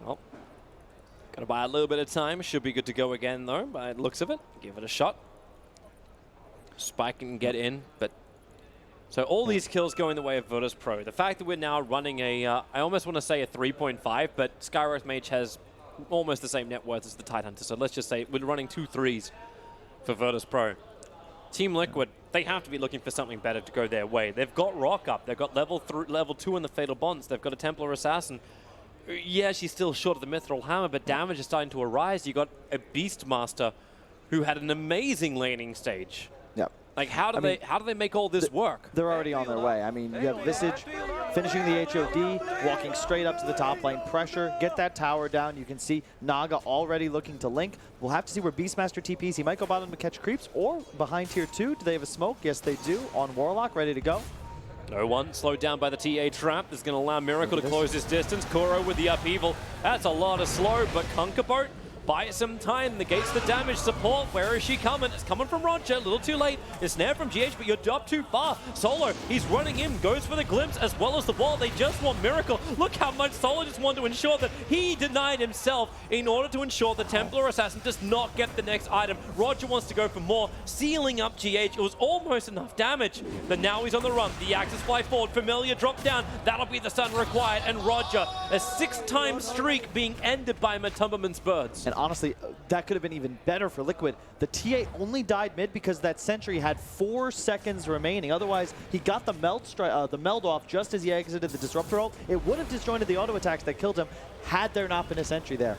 Well, gotta buy a little bit of time. Should be good to go again though, by the looks of it. Give it a shot. Spike can get in, but so all these kills go in the way of Virtus.pro. The fact that we're now running a, I almost want to say a 3.5, but Skywrath Mage has almost the same net worth as the Tidehunter. So let's just say we're running 2 3s for Virtus.pro. Team Liquid, they have to be looking for something better to go their way. They've got Rock up. They've got level 2 in the Fatal Bonds. They've got a Templar Assassin. Yeah, she's still short of the Mithril Hammer, but damage is starting to arise. You got a Beastmaster who had an amazing laning stage. Yep. Like, how do they make all this work? They're already on their way. I mean, you have Visage finishing the HOD, walking straight up to the top lane. Pressure, get that tower down. You can see Naga already looking to link. We'll have to see where Beastmaster TPs. He might go bottom to catch creeps or behind tier 2. Do they have a smoke? Yes, they do. On Warlock, ready to go. No one slowed down by the TA trap. This is going to allow Miracle to close this distance. Kuro with the upheaval. That's a lot of slow, but Kunkka Boat buy some time, negates the damage. Support, where is she coming? It's coming from Roger, a little too late. It's snare from GH, but you're up too far. Solo, he's running in, goes for the glimpse as well as the wall. They just want Miracle. Look how much Solo just wanted to ensure that he denied himself in order to ensure the Templar Assassin does not get the next item. Roger wants to go for more, sealing up GH. It was almost enough damage, but now he's on the run. The axes fly forward, Familiar drop down. That'll be the stun required, and Roger, a 6-time streak being ended by Matumbaman's birds. And honestly, that could have been even better for Liquid. The TA only died mid because that sentry had 4 seconds remaining. Otherwise, he got the meld off just as he exited the disruptor ult. It would have disjointed the auto attacks that killed him had there not been a sentry there.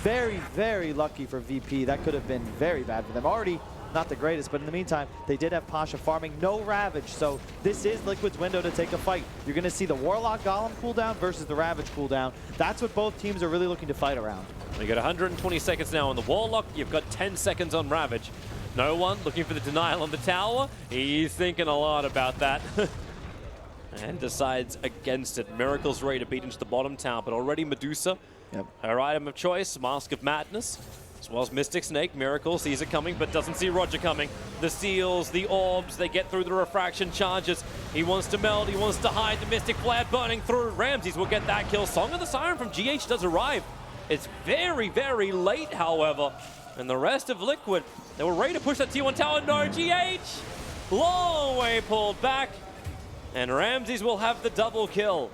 Very, very lucky for VP. That could have been very bad for them. Already not the greatest, but in the meantime, they did have Pasha farming, no Ravage, so this is Liquid's window to take a fight. You're going to see the Warlock Golem cooldown versus the Ravage cooldown. That's what both teams are really looking to fight around. You got 120 seconds now on the Warlock, you've got 10 seconds on Ravage. No one looking for the denial on the tower. He's thinking a lot about that. And decides against it. Miracle's ready to beat into the bottom tower, but already Medusa, her item of choice, Mask of Madness, as well as Mystic Snake. Miracle sees it coming, but doesn't see Roger coming. The seals, the orbs, they get through the refraction charges. He wants to meld, he wants to hide. The Mystic Flare burning through. Ramses will get that kill. Song of the Siren from GH does arrive. It's very, very late, however. And the rest of Liquid, they were ready to push that T1 tower. No, GH! Long way pulled back. And Ramses will have the double kill.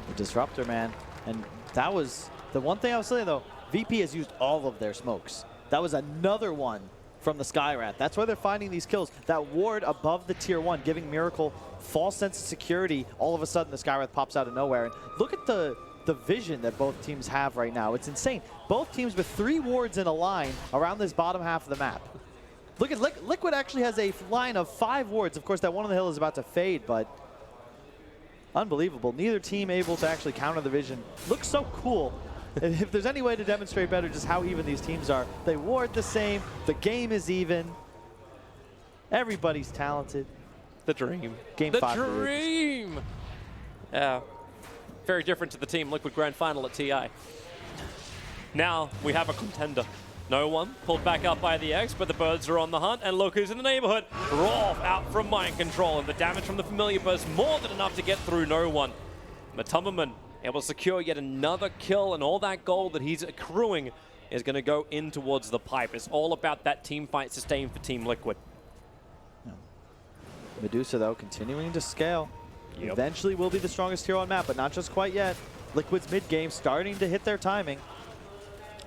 The Disruptor, man. And that was the one thing I was saying, though. VP has used all of their smokes. That was another one from the Skyrat. That's why they're finding these kills. That ward above the tier 1, giving Miracle false sense of security. All of a sudden, the Skyrat pops out of nowhere. And look at the vision that both teams have right now. It's insane. Both teams with 3 wards in a line around this bottom half of the map. Look at Liquid actually has a line of 5 wards. Of course, that one on the hill is about to fade, but unbelievable. Neither team able to actually counter the vision. Looks so cool. If there's any way to demonstrate better just how even these teams are, they ward the same, the game is even, everybody's talented. The dream. Game 5. The dream! Yeah. Very different to the Team Liquid Grand Final at TI. Now we have a contender. No one pulled back up by the X, but the birds are on the hunt, and look who's in the neighborhood. Rolf out from mind control, and the damage from the familiar burst more than enough to get through no one. Matumbaman able to secure yet another kill, and all that gold that he's accruing is going to go in towards the pipe. It's all about that team fight sustain for Team Liquid. Medusa, though, continuing to scale. Eventually will be the strongest hero on map, but not just quite yet. Liquid's mid-game starting to hit their timing.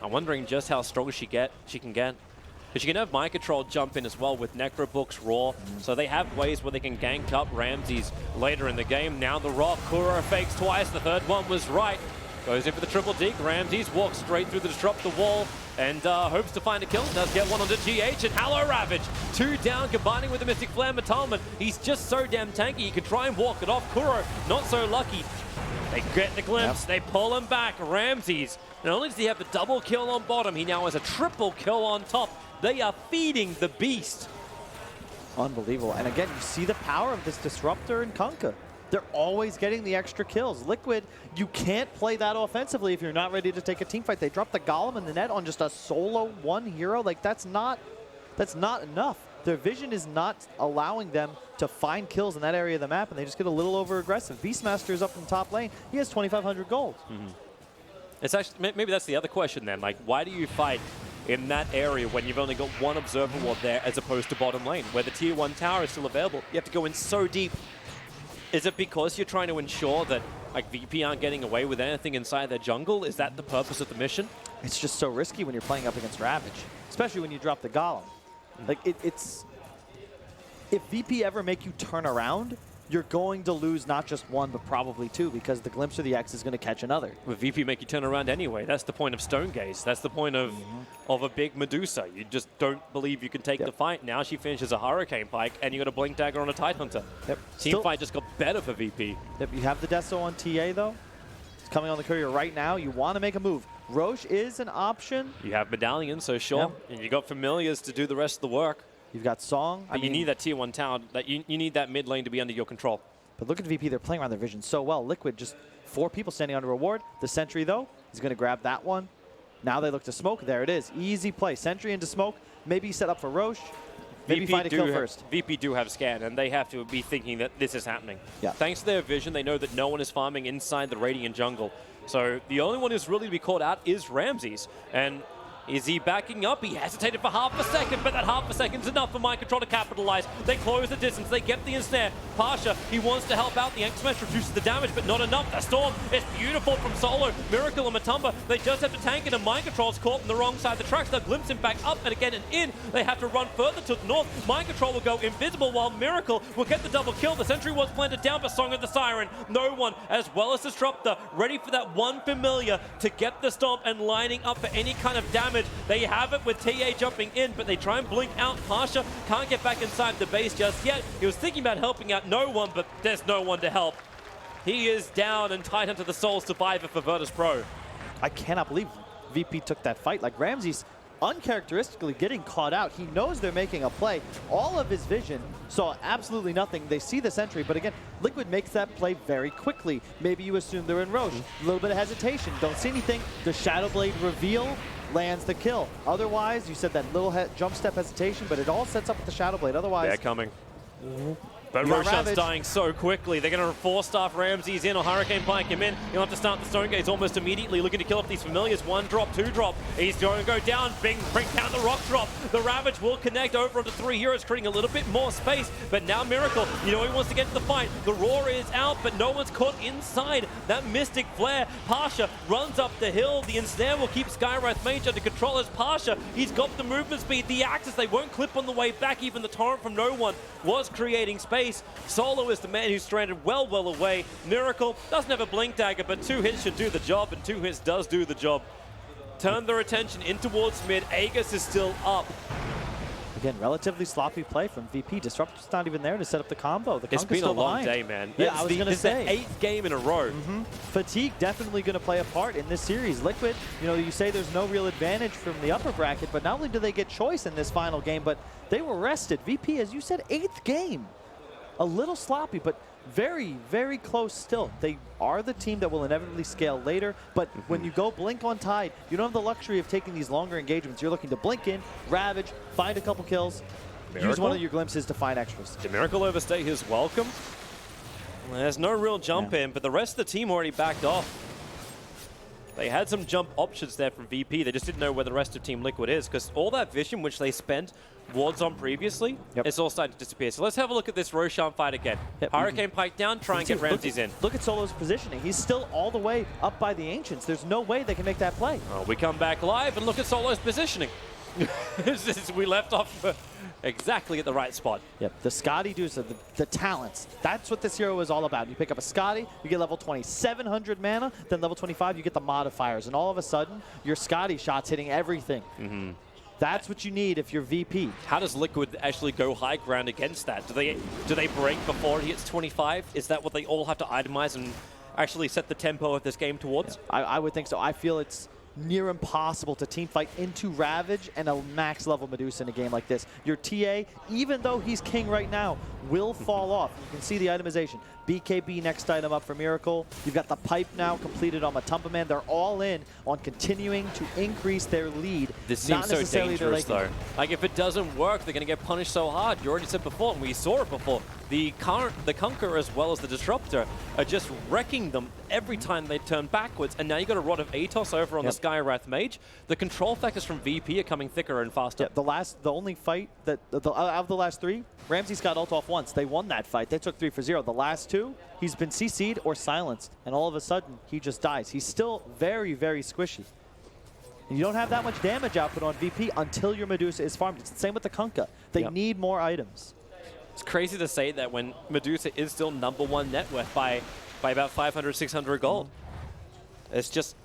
I'm wondering just how strong she can get. Because she can have Mind Control jump in as well with Necrobooks, Raw. So they have ways where they can gank up Ramses later in the game. Now the Rock, Kuro fakes twice. The third one was right. Goes in for the triple deke. Ramses walks straight through the disrupt the wall and hopes to find a kill. Does get one onto GH and Hallow Ravage. 2 down, combining with the Mystic Flare. Matumbaman, he's just so damn tanky. He could try and walk it off. Kuro, not so lucky. They get the glimpse, they pull him back. Ramses, not only does he have the double kill on bottom, he now has a triple kill on top. They are feeding the beast. Unbelievable. And again, you see the power of this Disruptor and Kunkka. They're always getting the extra kills. Liquid, you can't play that offensively if you're not ready to take a team fight. They dropped the Golem in the net on just a solo 1 hero. Like, that's not enough. Their vision is not allowing them to find kills in that area of the map, and they just get a little over-aggressive. Beastmaster is up in the top lane. He has 2,500 gold. It's actually, maybe that's the other question then. Like, why do you fight in that area when you've only got 1 observer ward there as opposed to bottom lane, where the tier 1 tower is still available? You have to go in so deep. Is it because you're trying to ensure that like VP aren't getting away with anything inside their jungle? Is that the purpose of the mission? It's just so risky when you're playing up against Ravage, especially when you drop the Golem. Like, it's... If VP ever make you turn around, you're going to lose not just 1, but probably 2, because the Glimpse of the X is going to catch another. With VP make you turn around anyway. That's the point of Stone Gaze. That's the point of a big Medusa. You just don't believe you can take the fight. Now she finishes a Hurricane Pike, and you got a Blink Dagger on a Tidehunter. Team fight just got better for VP. You have the Deso on TA, though. It's coming on the courier right now. You want to make a move. Roche is an option. You have Medallion, so sure. And you got Familiars to do the rest of the work. You've got Song. But you need that tier 1 tower. You need that mid lane to be under your control. But look at VP. They're playing around their vision so well. Liquid, just 4 people standing under a ward. The Sentry, though, is going to grab that one. Now they look to smoke. There it is. Easy play. Sentry into smoke. Maybe set up for Roche. Maybe find a kill first. VP do have scan, and they have to be thinking that this is happening. Yeah. Thanks to their vision, they know that no one is farming inside the Radiant jungle. So the only one who's really to be caught out is Ramses. And is he backing up? He hesitated for half a second, but that half a second's enough for Mind Control to capitalize. They close the distance, they get the ensnare. Pasha, he wants to help out. The X-Smash reduces the damage, but not enough. The Storm is beautiful from Solo. Miracle and Matumba, they just have to tank it, and Mind Control's caught on the wrong side of the tracks. They'll glimpse him back up and again and in. They have to run further to the north. Mind Control will go invisible while Miracle will get the double kill. The Sentry was planted down, but Song of the Siren. No one, as well as Disruptor, ready for that one familiar to get the Stomp and lining up for any kind of damage. They have it with TA jumping in, but they try and blink out. Pasha can't get back inside the base just yet. He was thinking about helping out no one, but there's no one to help. He is down and tied into the sole survivor for Virtus.pro. I cannot believe VP took that fight. Like, Ramses uncharacteristically getting caught out. He knows they're making a play. All of his vision saw absolutely nothing. They see the Sentry, but again, Liquid makes that play very quickly. Maybe you assume they're in Roche. A little bit of hesitation. Don't see anything. The Shadow Blade reveal lands the kill. Otherwise, you said that little jump step hesitation, but it all sets up with the Shadow Blade. Otherwise, they're coming. But Roshan's dying so quickly. They're going to four-staff Ramses in or Hurricane Pike him in. He'll have to start the Stone Gaze almost immediately, looking to kill off these familiars. One drop, two drop. He's going to go down, bring down the rock drop. The Ravage will connect over onto 3 heroes, creating a little bit more space. But now Miracle, you know he wants to get to the fight. The Roar is out, but no one's caught inside that Mystic Flare. Pasha runs up the hill. The Ensnare will keep Skywrath Mage under control as Pasha. He's got the movement speed. The Axis, they won't clip on the way back. Even the Torrent from no one was creating space. Solo is the man who's stranded well away. Miracle doesn't have a blink dagger, but 2 hits should do the job, and 2 hits does do the job. Turn their attention in towards mid. Aegis is still up. Again, relatively sloppy play from VP. Disruptor's not even there to set up the combo. The It's been a long behind. day, man. Yeah, I was going to say. It's the 8th game in a row. Fatigue definitely going to play a part in this series. Liquid, you know, you say there's no real advantage from the upper bracket, but not only do they get choice in this final game, but they were rested. VP, as you said, 8th game. A little sloppy, but very, very close still. They are the team that will inevitably scale later, but when you go blink on Tide, you don't have the luxury of taking these longer engagements. You're looking to blink in, ravage, find a couple kills, use one of your glimpses to find extras. Did Miracle overstay his welcome? There's no real jump in, but the rest of the team already backed off. They had some jump options there from VP. They just didn't know where the rest of Team Liquid is, because all that vision which they spent wards on previously, it's all starting to disappear. So let's have a look at this Roshan fight again. Hurricane Pike down, try and get Ramses in. Look at Solo's positioning. He's still all the way up by the Ancients. There's no way they can make that play. Oh, we come back live and look at Solo's positioning. We left off exactly at the right spot. Yep, the Scotty dudes, the talents. That's what this hero is all about. You pick up a Scotty, you get level 20, 700 mana, then level 25, you get the modifiers, and all of a sudden, your Scotty shot's hitting everything. That's what you need if you're VP. How does Liquid actually go high ground against that? Do they break before he hits 25? Is that what they all have to itemize and actually set the tempo of this game towards? Yeah, I would think so. I feel it's near impossible to team fight into Ravage and a max level Medusa in a game like this. Your TA, even though he's king right now, will fall off. You can see the itemization. BKB next item up for Miracle. You've got the pipe now completed on Matumba Man. They're all in on continuing to increase their lead. This seems so dangerous though. Like if it doesn't work, they're going to get punished so hard. You already said before, and we saw it before, the Conqueror as well as the Disruptor are just wrecking them every time they turn backwards. And now you've got a Rod of Atos over on the Skywrath Mage. The control factors from VP are coming thicker and faster. The only fight that, out of the last 3, Ramses got ult off once. They won that fight. They took 3 for 0. The last 2, he's been CC'd or silenced. And all of a sudden, he just dies. He's still very, very squishy. And you don't have that much damage output on VP until your Medusa is farmed. It's the same with the Kunkka. They need more items. It's crazy to say that when Medusa is still #1 net worth by about 500, 600 gold. It's just,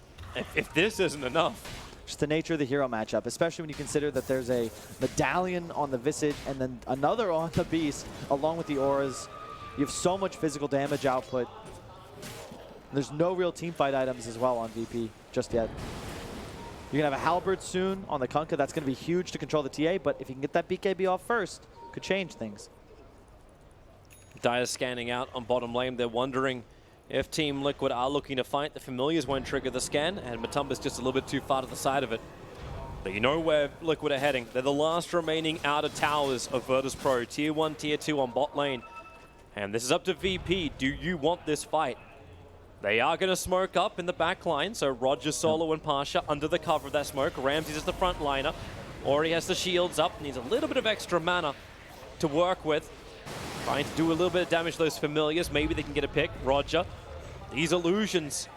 if this isn't enough. Just the nature of the hero matchup, especially when you consider that there's a medallion on the Visage and then another on the Beast, along with the auras. You have so much physical damage output. There's no real teamfight items as well on VP just yet. You're going to have a Halberd soon on the Kunkka. That's going to be huge to control the TA, but if you can get that BKB off first, could change things. Dire scanning out on bottom lane. They're wondering If Team Liquid are looking to fight, the Familiars won't trigger the scan, and Matumba's just a little bit too far to the side of it. But you know where Liquid are heading. They're the last remaining outer towers of Virtus.pro. Tier 1, Tier 2 on bot lane. And this is up to VP. Do you want this fight? They are going to smoke up in the back line. So Roger, Solo, and Pasha under the cover of that smoke. Ramses is the front liner. Already has the shields up. Needs a little bit of extra mana to work with. Trying to do a little bit of damage to those Familiars. Maybe they can get a pick. Roger. These illusions.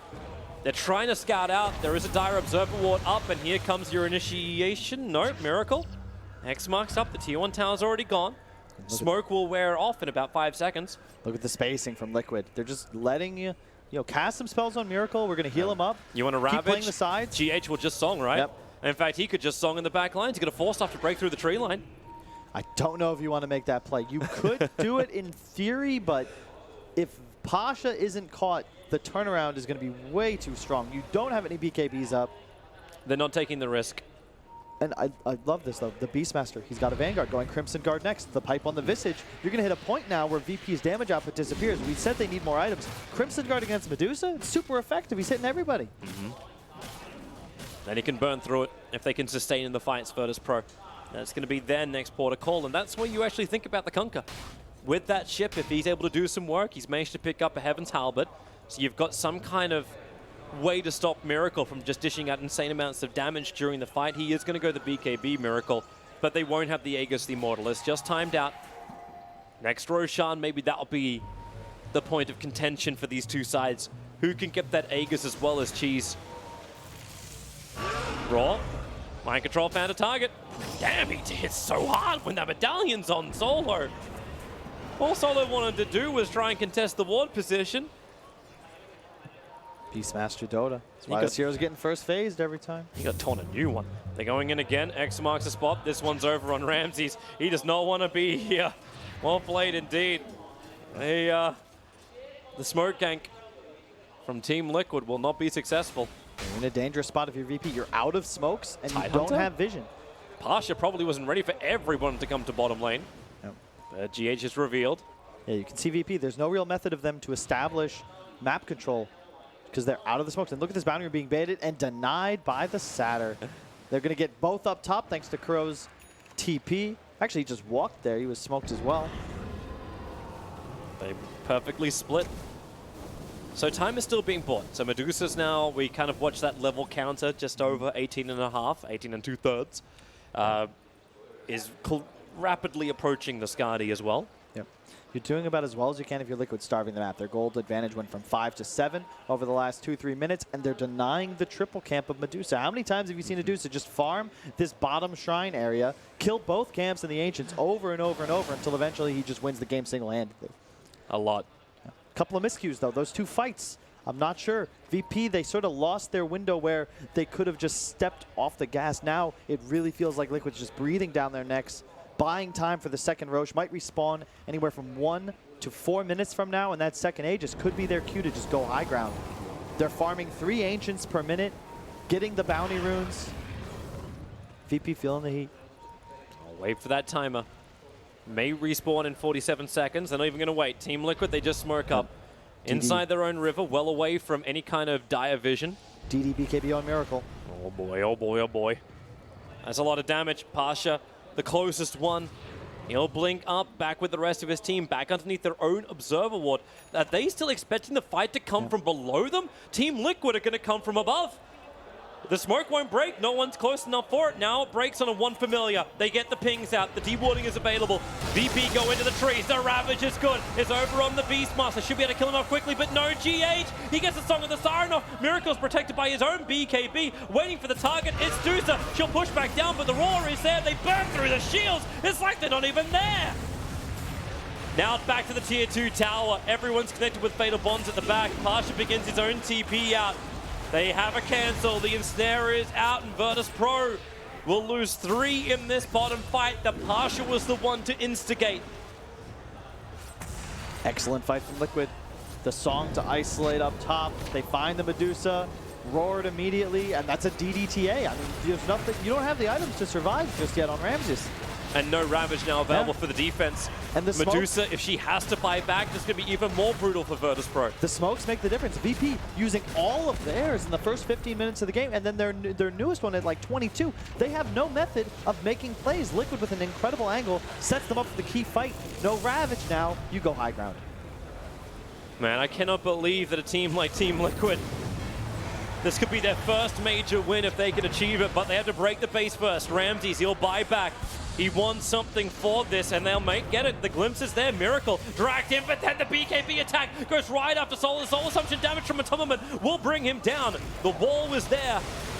They're trying to scout out. There is a dire observer ward up, and here comes your initiation. Nope, Miracle. X marks up. The Tier 1 tower's already gone. Smoke will wear off in about 5 seconds. Look at the spacing from Liquid. They're just letting you, cast some spells on Miracle. We're going to heal him up. You want to ravage? Keep playing the sides. GH will just song, right? Yep. In fact, he could just song in the back line to get a force off to break through the tree line. I don't know if you want to make that play. You could do it in theory, but if Pasha isn't caught, the turnaround is going to be way too strong. You don't have any BKBs up. They're not taking the risk. And I love this, though. The Beastmaster, he's got a Vanguard going Crimson Guard next. The pipe on the Visage. You're going to hit a point now where VP's damage output disappears. We said they need more items. Crimson Guard against Medusa, it's super effective. He's hitting everybody. And he can burn through it if they can sustain in the fights, Virtus.pro. That's going to be their next port of call, and that's where you actually think about the Kunkka. With that ship, if he's able to do some work, he's managed to pick up a Heaven's Halberd. So you've got some kind of way to stop Miracle from just dishing out insane amounts of damage during the fight. He is going to go the BKB Miracle, but they won't have the Aegis the Immortal. It's just timed out. Next Roshan, maybe that'll be the point of contention for these two sides. Who can get that Aegis as well as Cheese? Raw. Mind Control found a target. Damn, he hits so hard when that medallion's on Solo. All Solo wanted to do was try and contest the ward position. Beastmaster Dota. That's why this hero's getting first phased every time. He got torn a new one. They're going in again. X marks the spot. This one's over on Ramses. He does not want to be here. Well played indeed. The smoke gank from Team Liquid will not be successful. You're in a dangerous spot if you're VP. You're out of smokes and you don't have vision. Pasha probably wasn't ready for everyone to come to bottom lane. Yep. GH is revealed. Yeah, you can see VP. There's no real method of them to establish map control because they're out of the smokes. And look at this boundary being baited and denied by the Satyr. They're going to get both up top thanks to Kuro's TP. Actually, he just walked there. He was smoked as well. They perfectly split. So time is still being bought. So Medusa's now, we kind of watch that level counter just over 18.5, 18 and 2/3. Is rapidly approaching the Skadi as well. Yep. You're doing about as well as you can if you're Liquid starving the map. Their gold advantage went from 5 to 7 over the last 2-3 minutes, and they're denying the triple camp of Medusa. How many times have you seen Medusa just farm this bottom shrine area, kill both camps and the Ancients over and over and over until eventually he just wins the game single-handedly? A lot. Couple of miscues, though. Those two fights, I'm not sure. VP, they sort of lost their window where they could have just stepped off the gas. Now it really feels like Liquid's just breathing down their necks, buying time for the second Roche. Might respawn anywhere from 1 to 4 minutes from now, and that second Aegis could be their cue to just go high ground. They're farming 3 Ancients per minute, getting the bounty runes. VP feeling the heat. I'll wait for that timer. May respawn in 47 seconds. They're not even going to wait. Team Liquid, they just smoke up. Inside their own river, well away from any kind of dire vision. DD BKB on Miracle. Oh boy, oh boy, oh boy. That's a lot of damage. Pasha, the closest one. He'll blink up, back with the rest of his team, back underneath their own observer ward. Are they still expecting the fight to come from below them? Team Liquid are going to come from above. The smoke won't break. No one's close enough for it. Now it breaks on a 1 Familiar. They get the pings out. The dewarding is available. VP go into the trees. The Ravage is good. It's over on the Beastmaster. Should be able to kill him off quickly, but no GH. He gets the Song of the Siren off. Miracle's protected by his own BKB. Waiting for the target. It's Dusa. She'll push back down, but the Roar is there. They burn through the shields. It's like they're not even there. Now back to the Tier 2 tower. Everyone's connected with Fatal Bonds at the back. Pasha begins his own TP out. They have a cancel. The Ensnare is out, and Virtus.pro will lose 3 in this bottom fight. The Pasha was the one to instigate. Excellent fight from Liquid. The song to isolate up top. They find the Medusa, roared immediately, and that's a DDTA. I mean, there's nothing. You don't have the items to survive just yet on Ramses. and no Ravage now available for the defense. And the Medusa, if she has to fight back, this is going to be even more brutal for Virtus.pro. The smokes make the difference. VP using all of theirs in the first 15 minutes of the game, and then their newest one at like 22. They have no method of making plays. Liquid with an incredible angle sets them up for the key fight. No Ravage now. You go high ground. Man, I cannot believe that a team like Team Liquid, this could be their first major win if they can achieve it, but they have to break the base first. Ramses, he'll buy back. He wants something for this, and they'll get it. The glimpse is there. Miracle dragged in, but then the BKB attack goes right after Solar. Soul Assumption damage from Atonement will bring him down. The wall was there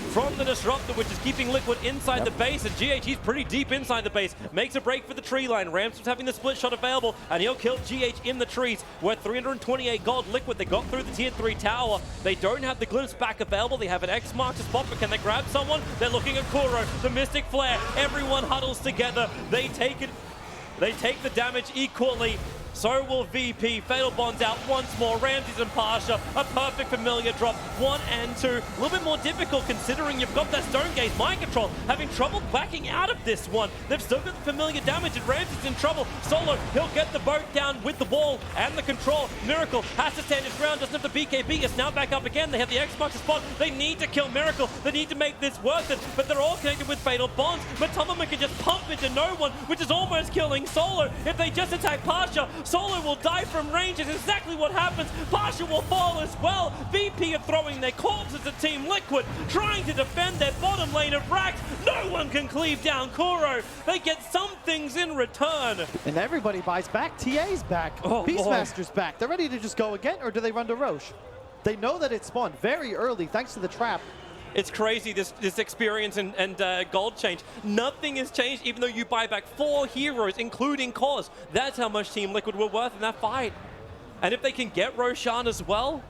from the Disruptor, which is keeping Liquid inside the base, and GH's pretty deep inside the base. Makes a break for the tree line. Ramses having the split shot available, and he'll kill GH in the trees. We're 328 gold. Liquid, they got through the tier 3 tower. They don't have the glimpse back available. They have an X mark to spot, but can they grab someone? They're looking at Kuro, the Mystic Flare. Everyone huddles together. They take it. They take the damage equally. So will VP. Fatal Bonds out once more. Ramses and Pasha. A perfect familiar drop. 1 and 2. A little bit more difficult considering you've got that Stone Gaze mind control. Having trouble backing out of this one. They've still got the familiar damage, and Ramses in trouble. Solo, he'll get the boat down with the wall and the control. Miracle has to stand his ground. Doesn't have the BKB. It's now back up again. They have the Xbox spot. They need to kill Miracle. They need to make this worth it. But they're all connected with Fatal Bonds. Matumama can just pump into no one, which is almost killing Solo. If they just attack Pasha, Solo will die from range. Is exactly what happens. Pasha will fall as well. VP are throwing their corpses at Team Liquid, trying to defend their bottom lane of racks. No one can cleave down Kuro. They get some things in return. And everybody buys back. TA's back. Oh, Beastmaster's back. They're ready to just go again, or do they run to Roche? They know that it spawned very early thanks to the trap. It's crazy, this experience and gold change. Nothing has changed, even though you buy back 4 heroes, including Cause. That's how much Team Liquid were worth in that fight. And if they can get Roshan as well.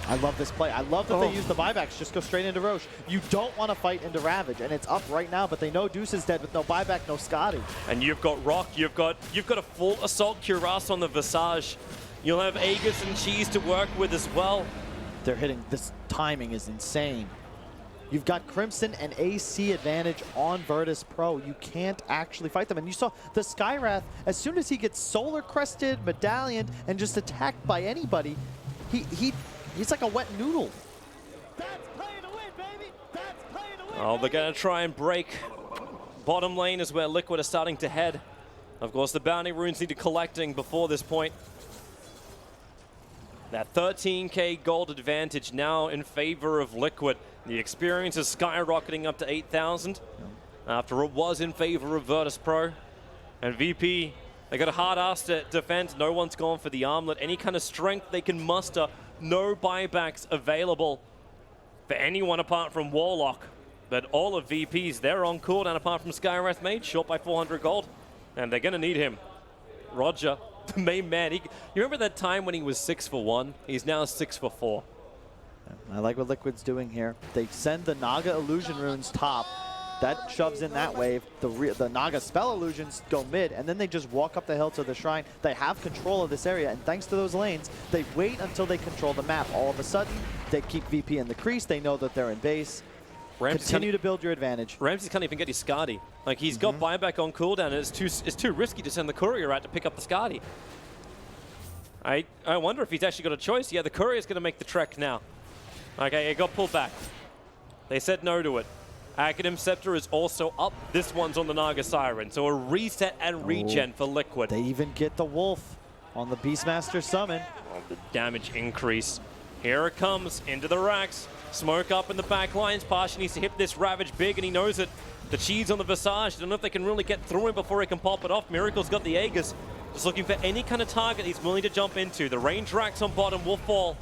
I love this play. I love that they use the buybacks. Just go straight into Roche. You don't want to fight into Ravage, and it's up right now, but they know Deuce is dead with no buyback, no Scotty. And you've got Rock, you've got a full Assault Cuirass on the Visage. You'll have Aegis and Cheese to work with as well. They're hitting, this timing is insane. You've got Crimson and AC advantage on Virtus.pro. You can't actually fight them. And you saw the Skywrath, as soon as he gets Solar Crested, Medallion, and just attacked by anybody, he's like a wet noodle. That's play to win, baby! That's play to win! Oh, they're going to try and break. Bottom lane is where Liquid are starting to head. Of course, the bounty runes need to collecting before this point. That 13k gold advantage now in favor of Liquid. The experience is skyrocketing up to 8,000 after it was in favor of Virtus.pro. And VP, they got a hard ass to defend. No one's gone for the armlet. Any kind of strength they can muster. No buybacks available for anyone apart from Warlock. But all of VP's, they're on cooldown apart from Skywrath Mage, short by 400 gold. And they're going to need him. Roger, the main man. You remember that time when he was 6 for 1? He's now 6 for 4. I like what Liquid's doing here. They send the Naga Illusion runes top. That shoves in that wave. The Naga Spell Illusions go mid, and then they just walk up the hill to the shrine. They have control of this area, and thanks to those lanes, they wait until they control the map. All of a sudden, they keep VP in the crease. They know that they're in base. Continue to build your advantage. Ramses can't even get his Skadi. Like, he's got buyback on cooldown, and it's too risky to send the courier out to pick up the Skadi. I wonder if he's actually got a choice. Yeah, the courier's going to make the trek now. Okay, it got pulled back. They said no to it. Academ Scepter is also up. This one's on the Naga Siren. So a reset and regen for Liquid. They even get the Wolf on the Beastmaster summon. Oh, the damage increase. Here it comes into the racks. Smoke up in the back lines. Pasha needs to hit this Ravage big, and he knows it. The cheese on the Visage. Don't know if they can really get through him before he can pop it off. Miracle's got the Aegis. Just looking for any kind of target he's willing to jump into. The range racks on bottom will fall.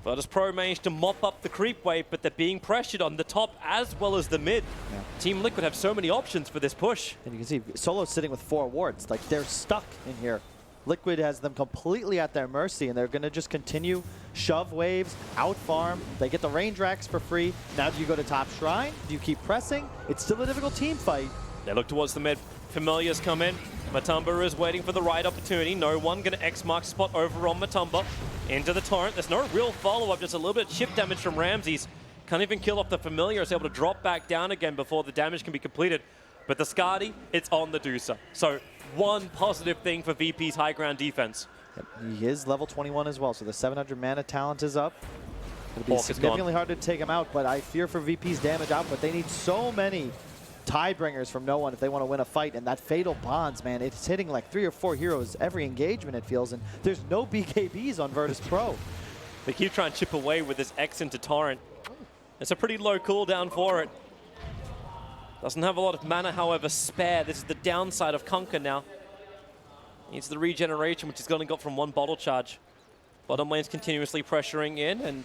Virtus.pro managed to mop up the creep wave, but they're being pressured on the top as well as the mid. Yeah. Team Liquid have so many options for this push. And you can see Solo's sitting with 4 wards. Like, they're stuck in here. Liquid has them completely at their mercy, and they're going to just continue shove waves, out farm. They get the range racks for free. Now do you go to top shrine? Do you keep pressing? It's still a difficult team fight. They look towards the mid. Familiars come in. Matumba is waiting for the right opportunity. No one going to X-mark spot over on Matumba. Into the torrent. There's no real follow-up, just a little bit of chip damage from Ramses. Can't even kill off the Familiar. Is able to drop back down again before the damage can be completed. But the Skadi, it's on the Deucer. So one positive thing for VP's high ground defense. Yep, he is level 21 as well, so the 700 mana talent is up. It'll be Hawk is significantly gone. hard to take him out, but I fear for VP's damage output. They need so many tie-bringers from no one if they want to win a fight, and that Fatal Bonds, man, it's hitting like 3 or 4 heroes every engagement, it feels, and there's no BKBs on Virtus.pro. They keep trying to chip away with this X into Torrent. It's a pretty low cooldown for it. Doesn't have a lot of mana, however, spare. This is the downside of Kunkka now. Needs the regeneration, which he's only got from 1 bottle charge. Bottom lane's continuously pressuring in, and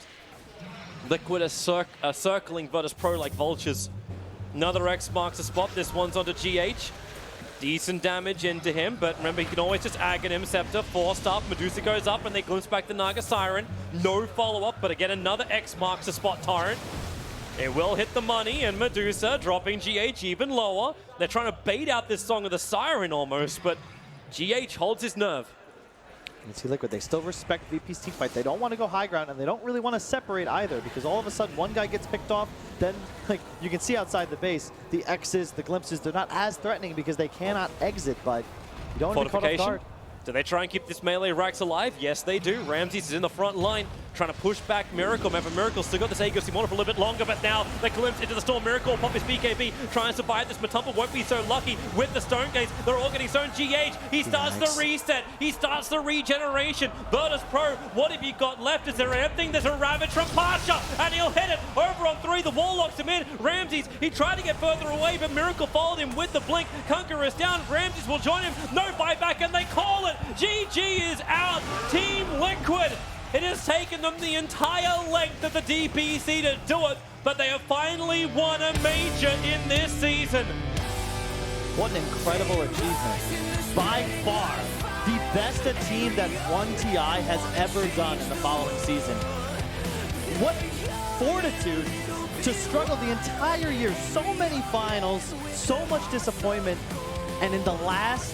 Liquid are circling Virtus.pro like vultures. Another X marks the spot. This one's onto GH. Decent damage into him, but remember, he can always just Aghanim Scepter, forced up. Medusa goes up, and they glimpse back the Naga Siren. No follow-up, but again, another X marks the spot torrent. It will hit the money, and Medusa dropping GH even lower. They're trying to bait out this Song of the Siren almost, but GH holds his nerve. You see Liquid, they still respect VP's team fight. They don't want to go high ground, and they don't really want to separate either, because all of a sudden one guy gets picked off, then like you can see outside the base, the X's, the glimpses, they're not as threatening because they cannot exit, but you don't want to be caught off guard. Do they try and keep this melee Rax alive? Yes, they do. Ramses is in the front line, trying to push back Miracle. Remember, Miracle's still got this Aegis Simona for a little bit longer, but now the glimpse into the storm. Miracle pop his BKB, trying to survive this. Matumpa won't be so lucky with the Stone Gaze. They're all getting stoned. GH, he starts the reset. He starts the regeneration. Virtus.pro, what have you got left? Is there anything? There's a Ravage from Pasha, and he'll hit it over on 3. The wall locks him in. Ramses, he tried to get further away, but Miracle followed him with the blink. Kunkka is down. Ramses will join him. No buyback, and they call it. GG is out. Team Liquid. It has taken them the entire length of the DPC to do it, but they have finally won a major in this season. What an incredible achievement. By far, the best a team that won TI has ever done in the following season. What fortitude to struggle the entire year. So many finals, so much disappointment, and in the last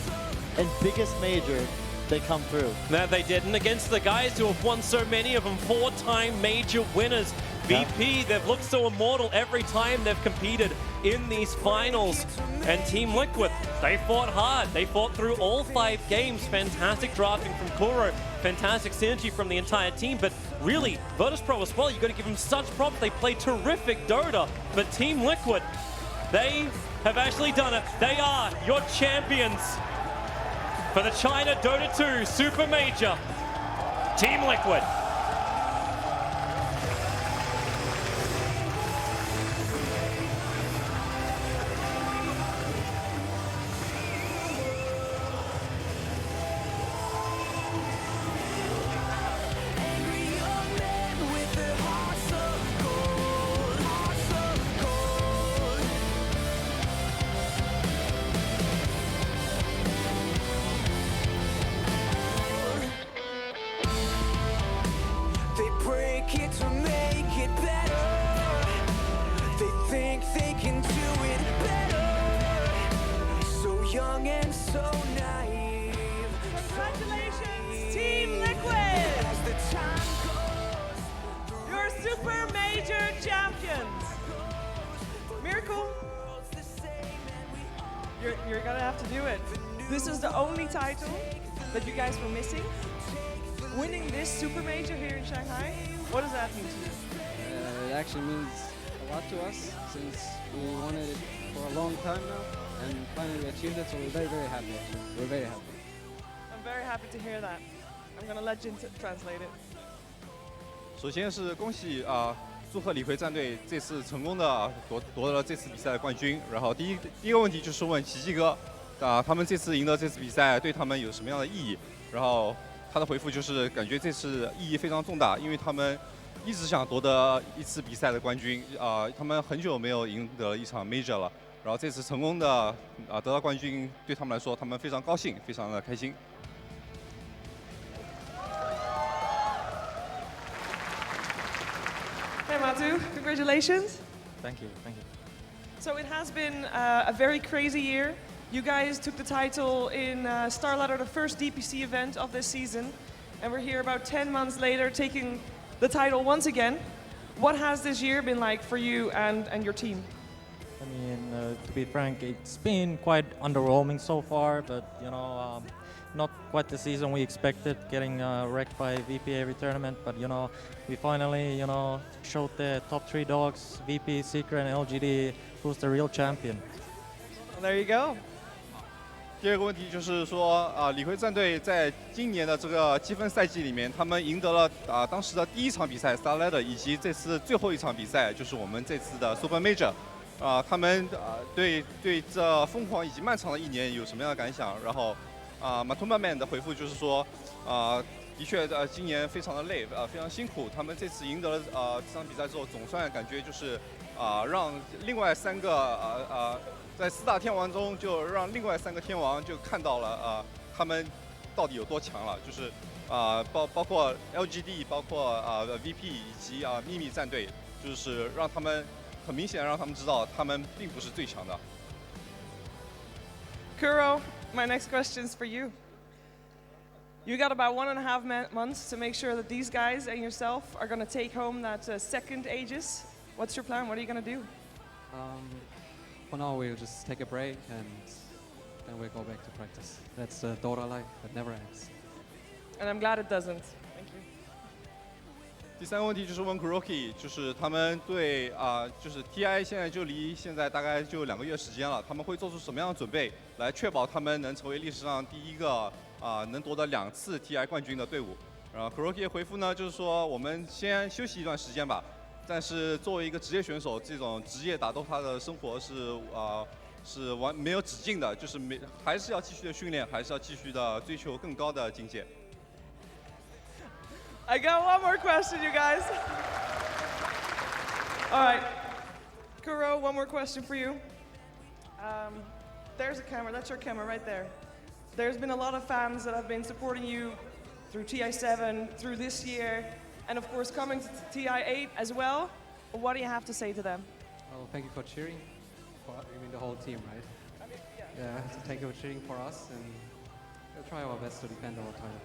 and biggest major, they come through. That they did, and against the guys who have won so many of them, 4-time major winners. VP, they've looked so immortal every time they've competed in these finals. And Team Liquid, they fought hard. They fought through all 5 games. Fantastic drafting from Kuro, fantastic synergy from the entire team, but really, Virtus.pro as well, you've got to give them such props. They play terrific Dota, but Team Liquid, they have actually done it. They are your champions for the China Dota2 Super Major, Team Liquid. Congratulations, Team Liquid! You're Super Major champions! Miracle, you're gonna have to do it. This is the only title that you guys were missing. Winning this Super Major here in Shanghai, what does that mean to you? It actually means a lot to us since we wanted it for a long time now, and finally we achieved it, so we're very, very happy. We're very happy. I'm very happy to hear that. I'm gonna let Jin translate it. 首先是恭喜祝贺李逵战队这次成功的夺得了这次比赛的冠军。然后第一个问题就是问奇迹哥，他们这次赢得这次比赛对他们有什么样的意义？然后他的回复就是感觉这次意义非常重大，因为他们一直想夺得一次比赛的冠军，他们很久没有赢得一场 Major 了。然后这次成功的得到冠军，对他们来说，他们非常高兴，非常的开心。 Hey Matu, congratulations. Thank you, thank you. So it has been a very crazy year. You guys took the title in Starladder, the first DPC event of this season, and we're here about 10 months later taking the title once again. What has this year been like for you and your team? I mean, to be frank, it's been quite underwhelming so far, but not quite the season we expected, getting wrecked by VP every tournament. But we finally showed the top 3 dogs, VP, Secret, and LGD, who's the real champion. Well, there you go. 第二个问题就是说理辉战队在今年的这个积分赛季里面，他们赢得了当时的第1场比赛 Star Ladder， 以及这次最后1场比赛，就是我们这次的 Supermajor。他们对这疯狂以及漫长的1年有什么样的感想？然后Matumba Man 的回复就是说的确今年非常的累，非常辛苦。他们这次赢得了这场比赛之后，总算感觉就是让另外3个在4大天王中，就让另外3个天王就看到了他们到底有多强了，就是包括 LGD， 包括VP 以及秘密战队，就是让他们很明显让他们知道他们并不是最强的。Kuro, my next question's for you. You got about 1.5 months to make sure that these guys and yourself are going to take home that second Aegis. What's your plan? What are you going to do? For now, we'll just take a break and then we'll go back to practice. That's the Dota life that never ends. And I'm glad it doesn't. Thank you. 第3个问题就是问 Kuroki， 就是他们对就是 TI 现在就离现在大概就2个月时间了，他们会做出什么样的准备来确保他们能成为历史上第1个能夺得2次 TI 冠军的队伍？然后 Kuroki 的回复呢，就是说我们先休息一段时间吧。但是作为一个职业选手，这种职业打Dota的生活是没有止境的，就是还是要继续的训练，还是要继续的追求更高的境界。I got one more question, you guys. All right, Kuro, one more question for you. There's a camera. That's your camera right there. There's been a lot of fans that have been supporting you through TI7, through this year. And of course, coming to TI8 as well. What do you have to say to them? Oh, thank you for cheering. You mean the whole team, right? Yeah, so thank you for cheering for us, and we'll try our best to defend our title.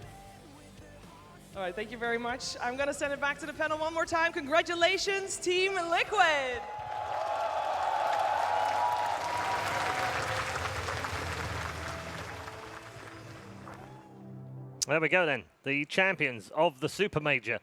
All right, thank you very much. I'm going to send it back to the panel one more time. Congratulations, Team Liquid. There we go then. The champions of the Supermajor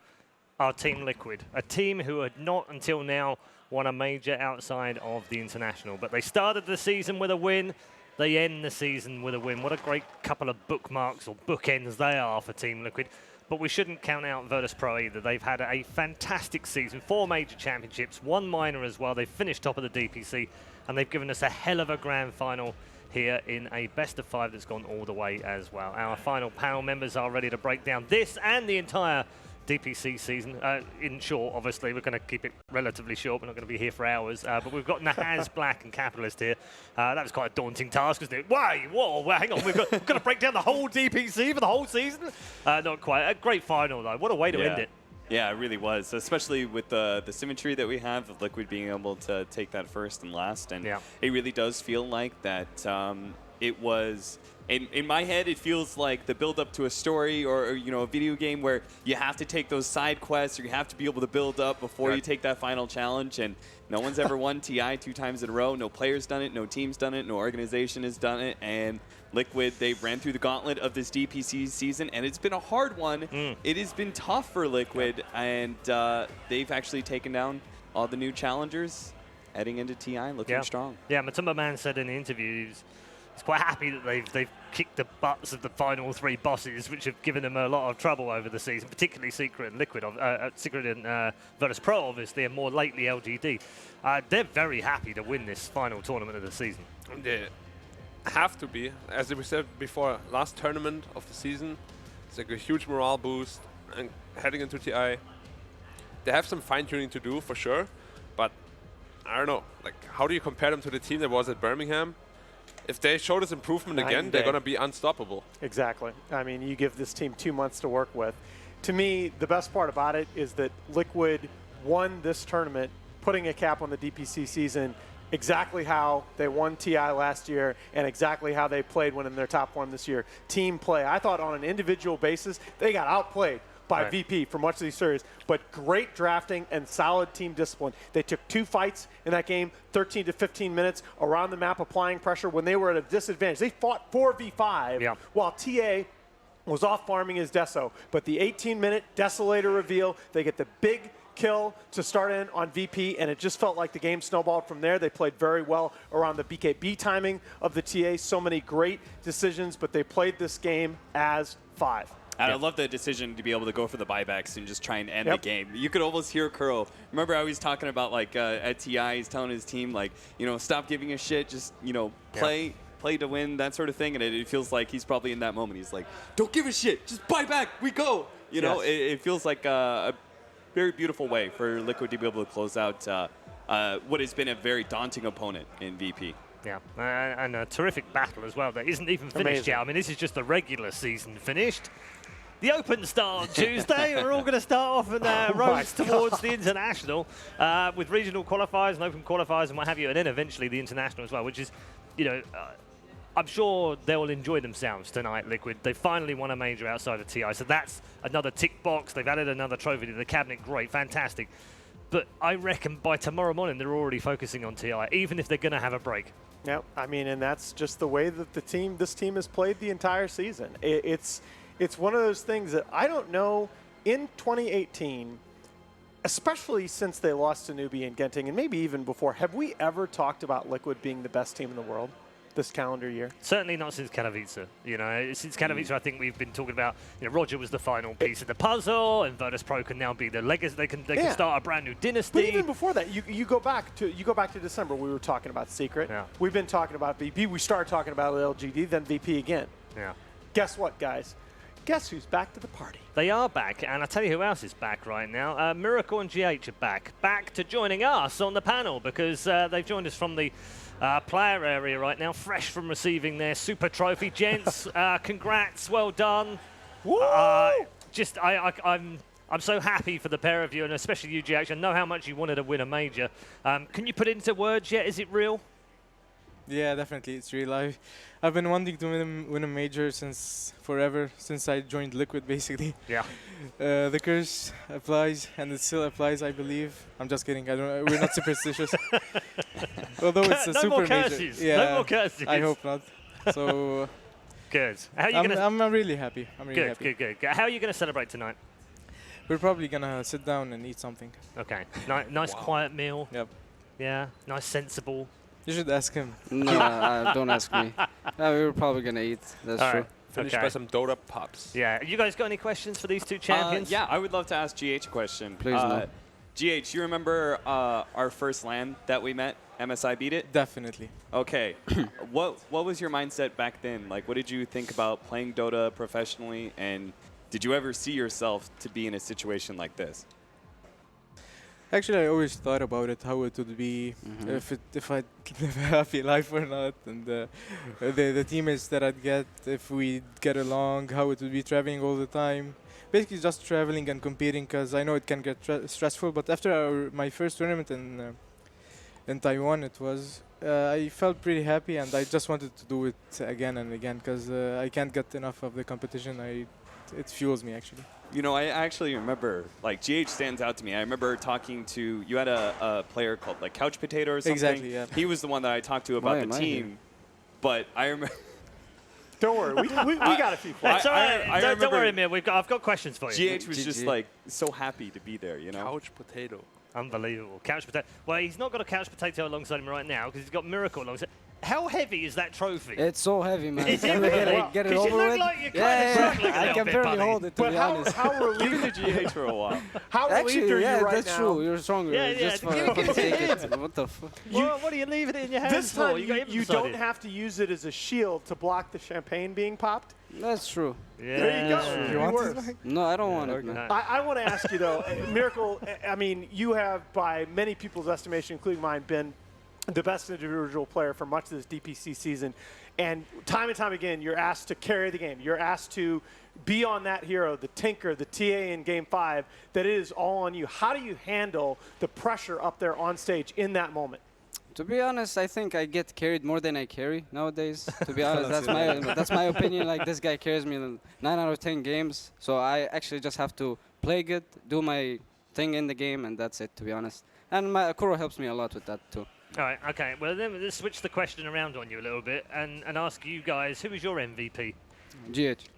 are Team Liquid, a team who had not until now won a major outside of the international. But they started the season with a win. They end the season with a win. What a great couple of bookmarks or bookends they are for Team Liquid. But we shouldn't count out Virtus.pro either. They've had a fantastic season, 4 major championships, 1 minor as well. They've finished top of the DPC, and they've given us a hell of a grand final here in a best of 5 that's gone all the way as well. Our final panel members are ready to break down this and the entire DPC season. In short, obviously, we're going to keep it relatively short. We're not going to be here for hours. But we've got Nahaz, Black, and Capitalist here. That was quite a daunting task, wasn't it? Whoa, hang on. We've got to break down the whole DPC for the whole season? Not quite. A great final, though. What a way to end it. Yeah, it really was, especially with the symmetry that we have of Liquid being able to take that first and last. And it really does feel like that it was... In my head, it feels like the build-up to a story or a video game where you have to take those side quests or you have to be able to build up before you take that final challenge. And no one's ever won TI 2 times in a row. No player's done it. No team's done it. No organization has done it. And Liquid, they ran through the gauntlet of this DPC season, and it's been a hard one. It has been tough for Liquid, and they've actually taken down all the new challengers heading into TI, looking strong. Yeah, Matumba Man said in the interview he's quite happy that they've kicked the butts of the final 3 bosses, which have given them a lot of trouble over the season, particularly Secret and Liquid, Secret and Virtus.pro, obviously, and more lately LGD. They're very happy to win this final tournament of the season. They have to be. As we said before, last tournament of the season, it's like a huge morale boost, and heading into TI, they have some fine-tuning to do, for sure, but I don't know, like, how do you compare them to the team that was at Birmingham? If they show this improvement again, they're going to be unstoppable. Exactly. I mean, you give this team 2 months to work with. To me, the best part about it is that Liquid won this tournament, putting a cap on the DPC season exactly how they won TI last year and exactly how they played when in their top form this year. Team play. I thought on an individual basis, they got outplayed by VP for much of these series, but great drafting and solid team discipline. They took 2 fights in that game, 13 to 15 minutes around the map, applying pressure when they were at a disadvantage. They fought 4v5 while TA was off farming his Deso. But the 18-minute Desolator reveal, they get the big kill to start in on VP, and it just felt like the game snowballed from there. They played very well around the BKB timing of the TA. So many great decisions, but they played this game as 5. And I love the decision to be able to go for the buybacks and just try and end the game. You could almost hear Curl. Remember how he was talking about, like, at TI, he's telling his team, like, you know, stop giving a shit, just, you know, play to win, that sort of thing. And it feels like he's probably in that moment. He's like, don't give a shit, just buy back, we go. You know, it feels like a very beautiful way for Liquid to be able to close out what has been a very daunting opponent in VP. Yeah, and a terrific battle as well that isn't even finished yet. I mean, this is just the regular season finished. The Open start on Tuesday. We're all going to start off on roads towards the International with regional qualifiers and Open qualifiers and what have you, and then eventually the International as well, which is, you know, I'm sure they'll enjoy themselves tonight, Liquid. They finally won a major outside of TI, so that's another tick box. They've added another trophy to the cabinet. Great, fantastic. But I reckon by tomorrow morning they're already focusing on TI, even if they're going to have a break. Yeah, I mean, and that's just the way that this team has played the entire season. It's one of those things that I don't know in 2018, especially since they lost to Newbie and Genting, and maybe even before, have we ever talked about Liquid being the best team in the world this calendar year? Certainly not since Katowice. You know, since Katowice, I think we've been talking about, you know, Roger was the final piece of the puzzle, and Virtus.pro can now be the legacy. They can start a brand new dynasty. But even before that, you go back to December. We were talking about Secret. Yeah. We've been talking about VP. We started talking about LGD, then VP again. Yeah. Guess what, guys? Guess who's back to the party? They are back, and I tell you who else is back right now. Miracle and GH are back to joining us on the panel because they've joined us from the player area right now, fresh from receiving their super trophy. Gents, congrats, well done. Woo! I'm so happy for the pair of you, and especially you, GH. I know how much you wanted to win a major. Can you put it into words yet? Is it real? Yeah, definitely, it's real. I've been wanting to win a major since forever, since I joined Liquid, basically. Yeah. The curse applies, and it still applies, I believe. I'm just kidding. We're not superstitious. Although it's a no super more major. curses. Yeah, no more curses. I hope not. So. Good. How are you gonna? I'm really happy. I'm really happy. Good. How are you gonna celebrate tonight? We're probably gonna sit down and eat something. Okay. Nice quiet meal. Yep. Yeah. Nice sensible. You should ask him. No, don't ask me. We were probably going to eat. That's true. Right. Finish by some Dota pops. Yeah. You guys got any questions for these two champions? Yeah, I would love to ask GH a question. Please, no. GH, you remember our first LAN that we met? MSI beat it? Definitely. Okay. What was your mindset back then? Like, what did you think about playing Dota professionally? And did you ever see yourself to be in a situation like this? Actually, I always thought about it, how it would be if I'd live a happy life or not, and the teammates that I'd get if we get along, how it would be traveling all the time. Basically, just traveling and competing, because I know it can get stressful. But after my first tournament in Taiwan, I felt pretty happy, and I just wanted to do it again and again, because I can't get enough of the competition. It fuels me, actually. You know, I actually remember, like, GH stands out to me. I remember talking to, you had a player called, like, Couch Potato or something. Exactly, yeah. He was the one that I talked to about the team. But I remember... Don't worry, we got a few questions. It's all right. Don't worry, Amir. I've got questions for you. GH was just, like, so happy to be there, you know? Couch Potato. Unbelievable. Couch Potato. Well, he's not got a Couch Potato alongside him right now because he's got Miracle alongside. How heavy is that trophy? It's so heavy, man. Is it Can we really? get it you over look with? like you're kind of struggling a I little can bit, barely buddy. hold it, to be honest. How relieved Give it to GH for a while. How relieved are you right now? That's true. You're stronger. Yeah, Just yeah. for take it. What the fuck? What are you leaving it in your hands This time, for? you don't have to use it as a shield to block the champagne being popped. That's true. Yeah. There you go. You want Worse. this? No, I don't want it, man. I want to ask you, though, Miracle, I mean, you have, by many people's estimation, including mine, been the best individual player for much of this DPC season. And time again, you're asked to carry the game. You're asked to be on that hero, the Tinker, the TA in Game 5, that it is all on you. How do you handle the pressure up there on stage in that moment? To be honest, I think I get carried more than I carry nowadays. To be honest, that's my opinion. Like this guy carries me 9 out of 10 games, so I actually just have to play good, do my thing in the game, and that's it. To be honest, and my Akuro helps me a lot with that too. All right, okay. Well, then let's switch the question around on you a little bit and ask you guys, who is your MVP? GH.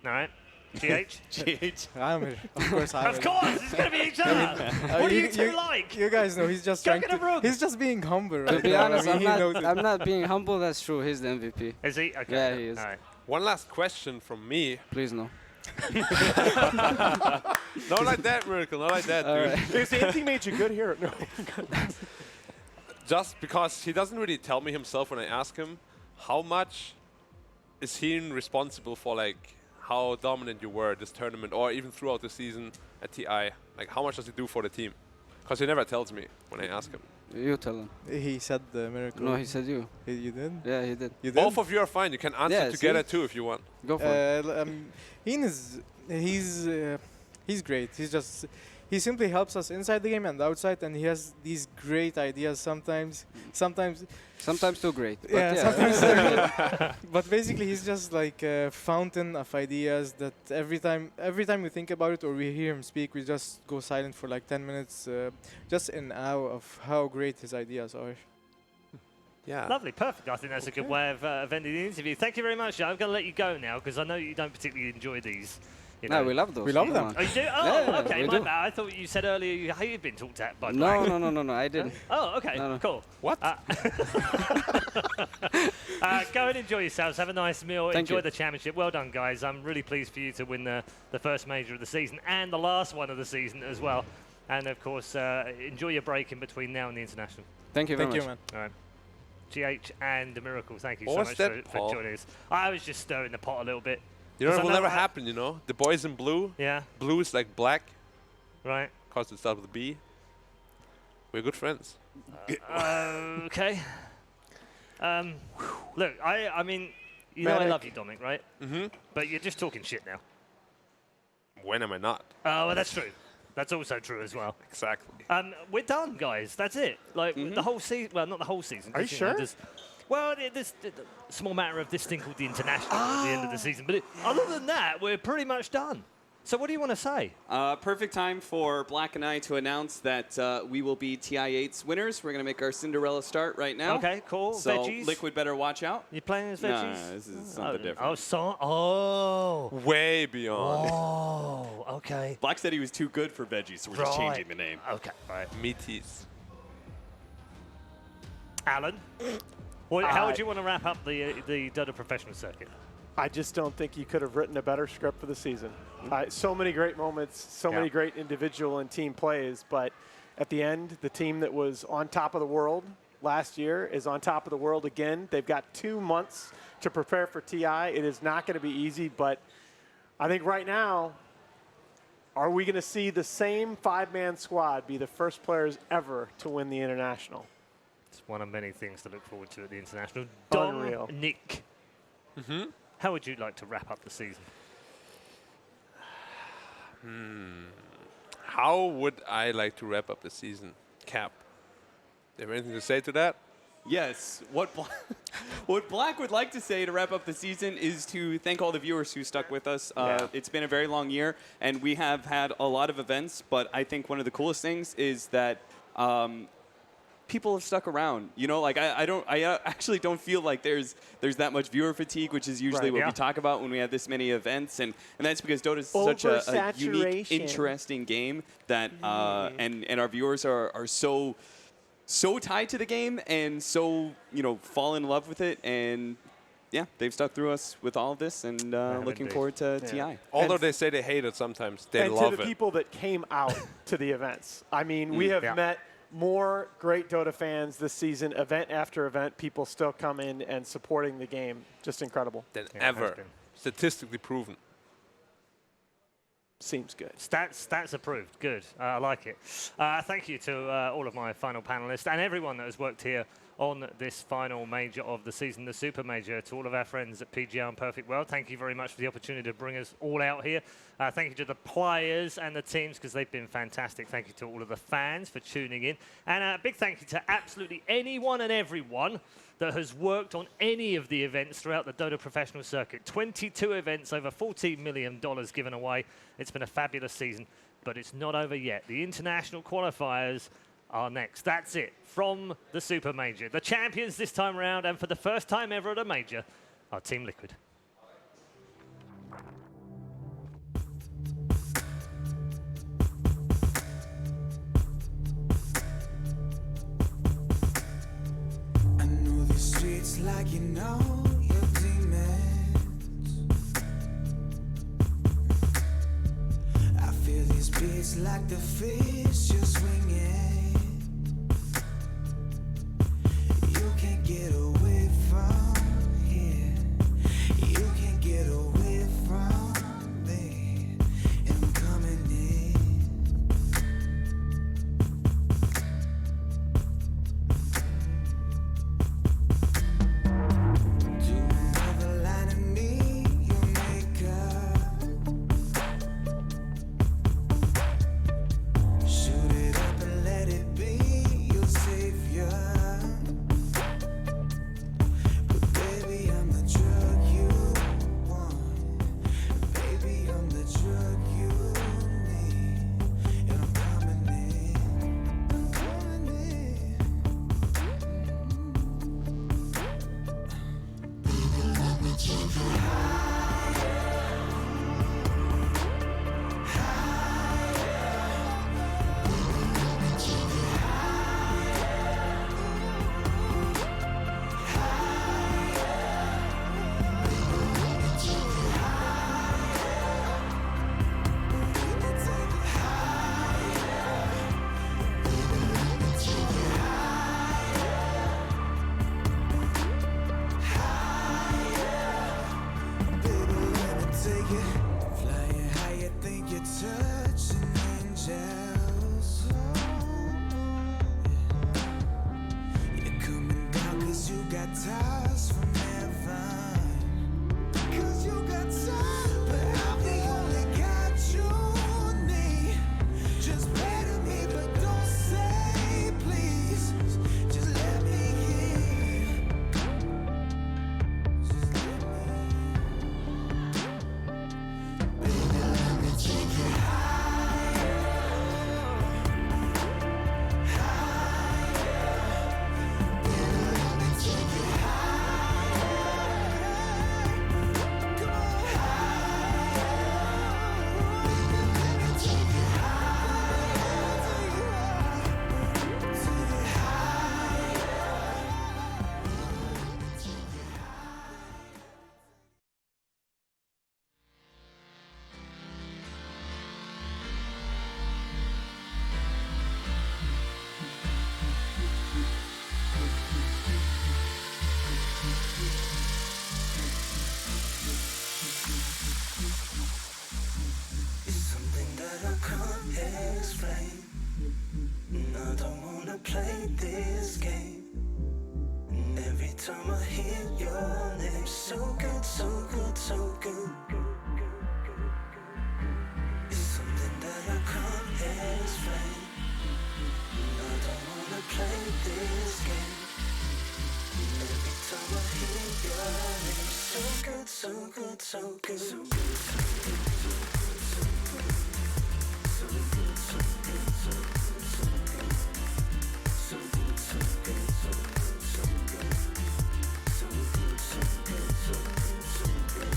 All right. GH? GH. Of course, Of course, it's going to be each other. What do you two like? You guys know he's just he's just being humble, right? To be honest, I mean, I'm not being humble. That's true. He's the MVP. Is he? Okay. Yeah, he is. All right. One last question from me. Please no. Not like that, Miracle. Not like that, dude. Is the anti-major good here? No. Just because he doesn't really tell me himself when I ask him, how much is he responsible for, like, how dominant you were this tournament or even throughout the season at TI? Like, how much does he do for the team? Because he never tells me when I ask him. You tell him. He said the Miracle. No, he said you. You did? Yeah, he did. You did? Both of you are fine. You can answer together too if you want. Go for it. Ian he's great. He simply helps us inside the game and outside, and he has these great ideas sometimes. Sometimes too great. But yeah, sometimes too great. But basically, he's just like a fountain of ideas that every time we think about it or we hear him speak, we just go silent for like 10 minutes, just in awe of how great his ideas are. Yeah. Lovely, perfect. I think that's a good way of ending the interview. Thank you very much. I'm going to let you go now because I know you don't particularly enjoy these. You know. No, we love those. We love them. Oh, you do? Oh, Yeah, okay. we My do. bad. I thought you said earlier you hated being talked at by No, Black. no, I didn't. Oh, okay. No. Cool. What? Go and enjoy yourselves. Have a nice meal. Thank enjoy you. the championship. Well done, guys. I'm really pleased for you to win the first major of the season and the last one of the season as well. And, of course, enjoy your break in between now and the international. Thank you very much. Man. All right. GH and the Miracle, thank you What so was much that, for Paul? joining us. I was just stirring the pot a little bit. You know, it So will now never I- happen, you know? The boys in blue. Yeah, Blue is like black, right. because it starts with a B. We're good friends. Okay. Look, I mean, you know I love you, Dominic, right? Mm-hmm. But you're just talking shit now. When am I not? Oh, well, that's true. That's also true as well. Exactly. We're done, guys. That's it. Like, the whole season. Well, not the whole season. Are you 'cause, sure? know, there's a small matter of this thing called the international at the end of the season. But other than that, we're pretty much done. So what do you want to say? Perfect time for Black and I to announce that we will be TI8's winners. We're going to make our Cinderella start right now. Okay, cool. So Veggies? Liquid better watch out. You playing as No, veggies? this is something different. Way beyond. Oh, okay. Black said he was too good for veggies, so we're just Right. changing the name. Okay, all right. Meaties. Alan, how would you want to wrap up the Dota professional circuit? I just don't think you could have written a better script for the season. So many great moments, so many great individual and team plays, but at the end, the team that was on top of the world last year is on top of the world again. They've got 2 months to prepare for TI. It is not going to be easy, but I think right now, are we going to see the same 5-man squad be the first players ever to win the international? It's one of many things to look forward to at the international. Unreal. Nick, how would you like to wrap up the season? How would I like to wrap up the season? Cap. Do you have anything to say to that? Yes. What Black would like to say to wrap up the season is to thank all the viewers who stuck with us. It's been a very long year, and we have had a lot of events, but I think one of the coolest things is that people have stuck around. You know, like I actually don't feel like there's that much viewer fatigue, which is usually what we talk about when we have this many events, and that's because Dota is such a unique, interesting game that and our viewers are so tied to the game and so fall in love with it, and yeah, they've stuck through us with all of this, and looking forward to TI. Although they say they hate it sometimes, they love it. And to the people that came out to the events. I mean, we have met more great Dota fans this season, event after event, people still come in and supporting the game. Just incredible. Than ever. Statistically proven. Seems good. Stats approved. Good. I like it. Thank you to all of my final panelists and everyone that has worked here on this final major of the season, the Super Major. To all of our friends at PGR and Perfect World, thank you very much for the opportunity to bring us all out here. Thank you to the players and the teams because they've been fantastic. Thank you to all of the fans for tuning in. And a big thank you to absolutely anyone and everyone that has worked on any of the events throughout the Dota professional circuit. 22 events, over $14 million given away. It's been a fabulous season, but it's not over yet. The international qualifiers are next. That's it from the Super Major. The champions this time around, and for the first time ever at a major, are Team Liquid. I know the streets like you know your demons. I feel these beats like the fish you're swinging. You can't get away from here. You can't get away from me. And I'm coming in. Do another line of me, your makeup. Shoot it up and let it be your savior. But baby, I'm the drug you want. Baby, I'm the drug you need. And I'm coming in. I'm coming in. Baby, let me take you take it, flying high, you think you're touching angels. You're coming down 'cause you got ties from heaven. 'Cause you got ties, but I'm the only God you need. Just pray to me, but don't say please. Just let me in. Just let me in. Baby, let me take you higher, higher. Baby, let me take you higher. Come on, higher. Baby, let me take you higher, to the higher. It's something that I can't explain. I don't wanna play this game. Every time I hear your name, so good, so good, so good. It's something that I can't explain. I don't wanna play this game. Every time I hear your name, so good, so good, so good. So good, so good, so good, so good. So good, so good, so good, so good. So good, so good, so good, so good. So good, so good, so good, so good.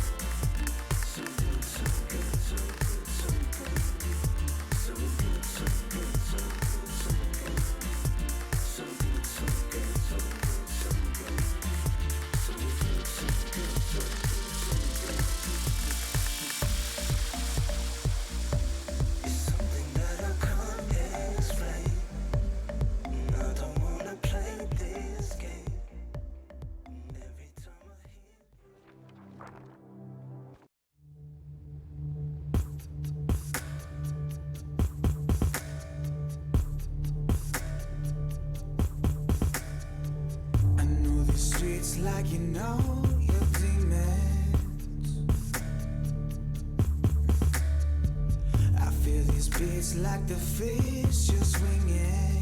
So good, so good, so good, so good. So good, so good, so good, so good. So good, so good, so good, so good. So good, so good, so good, so good. It's like you know your demons. I feel these beats like the fish you're swinging.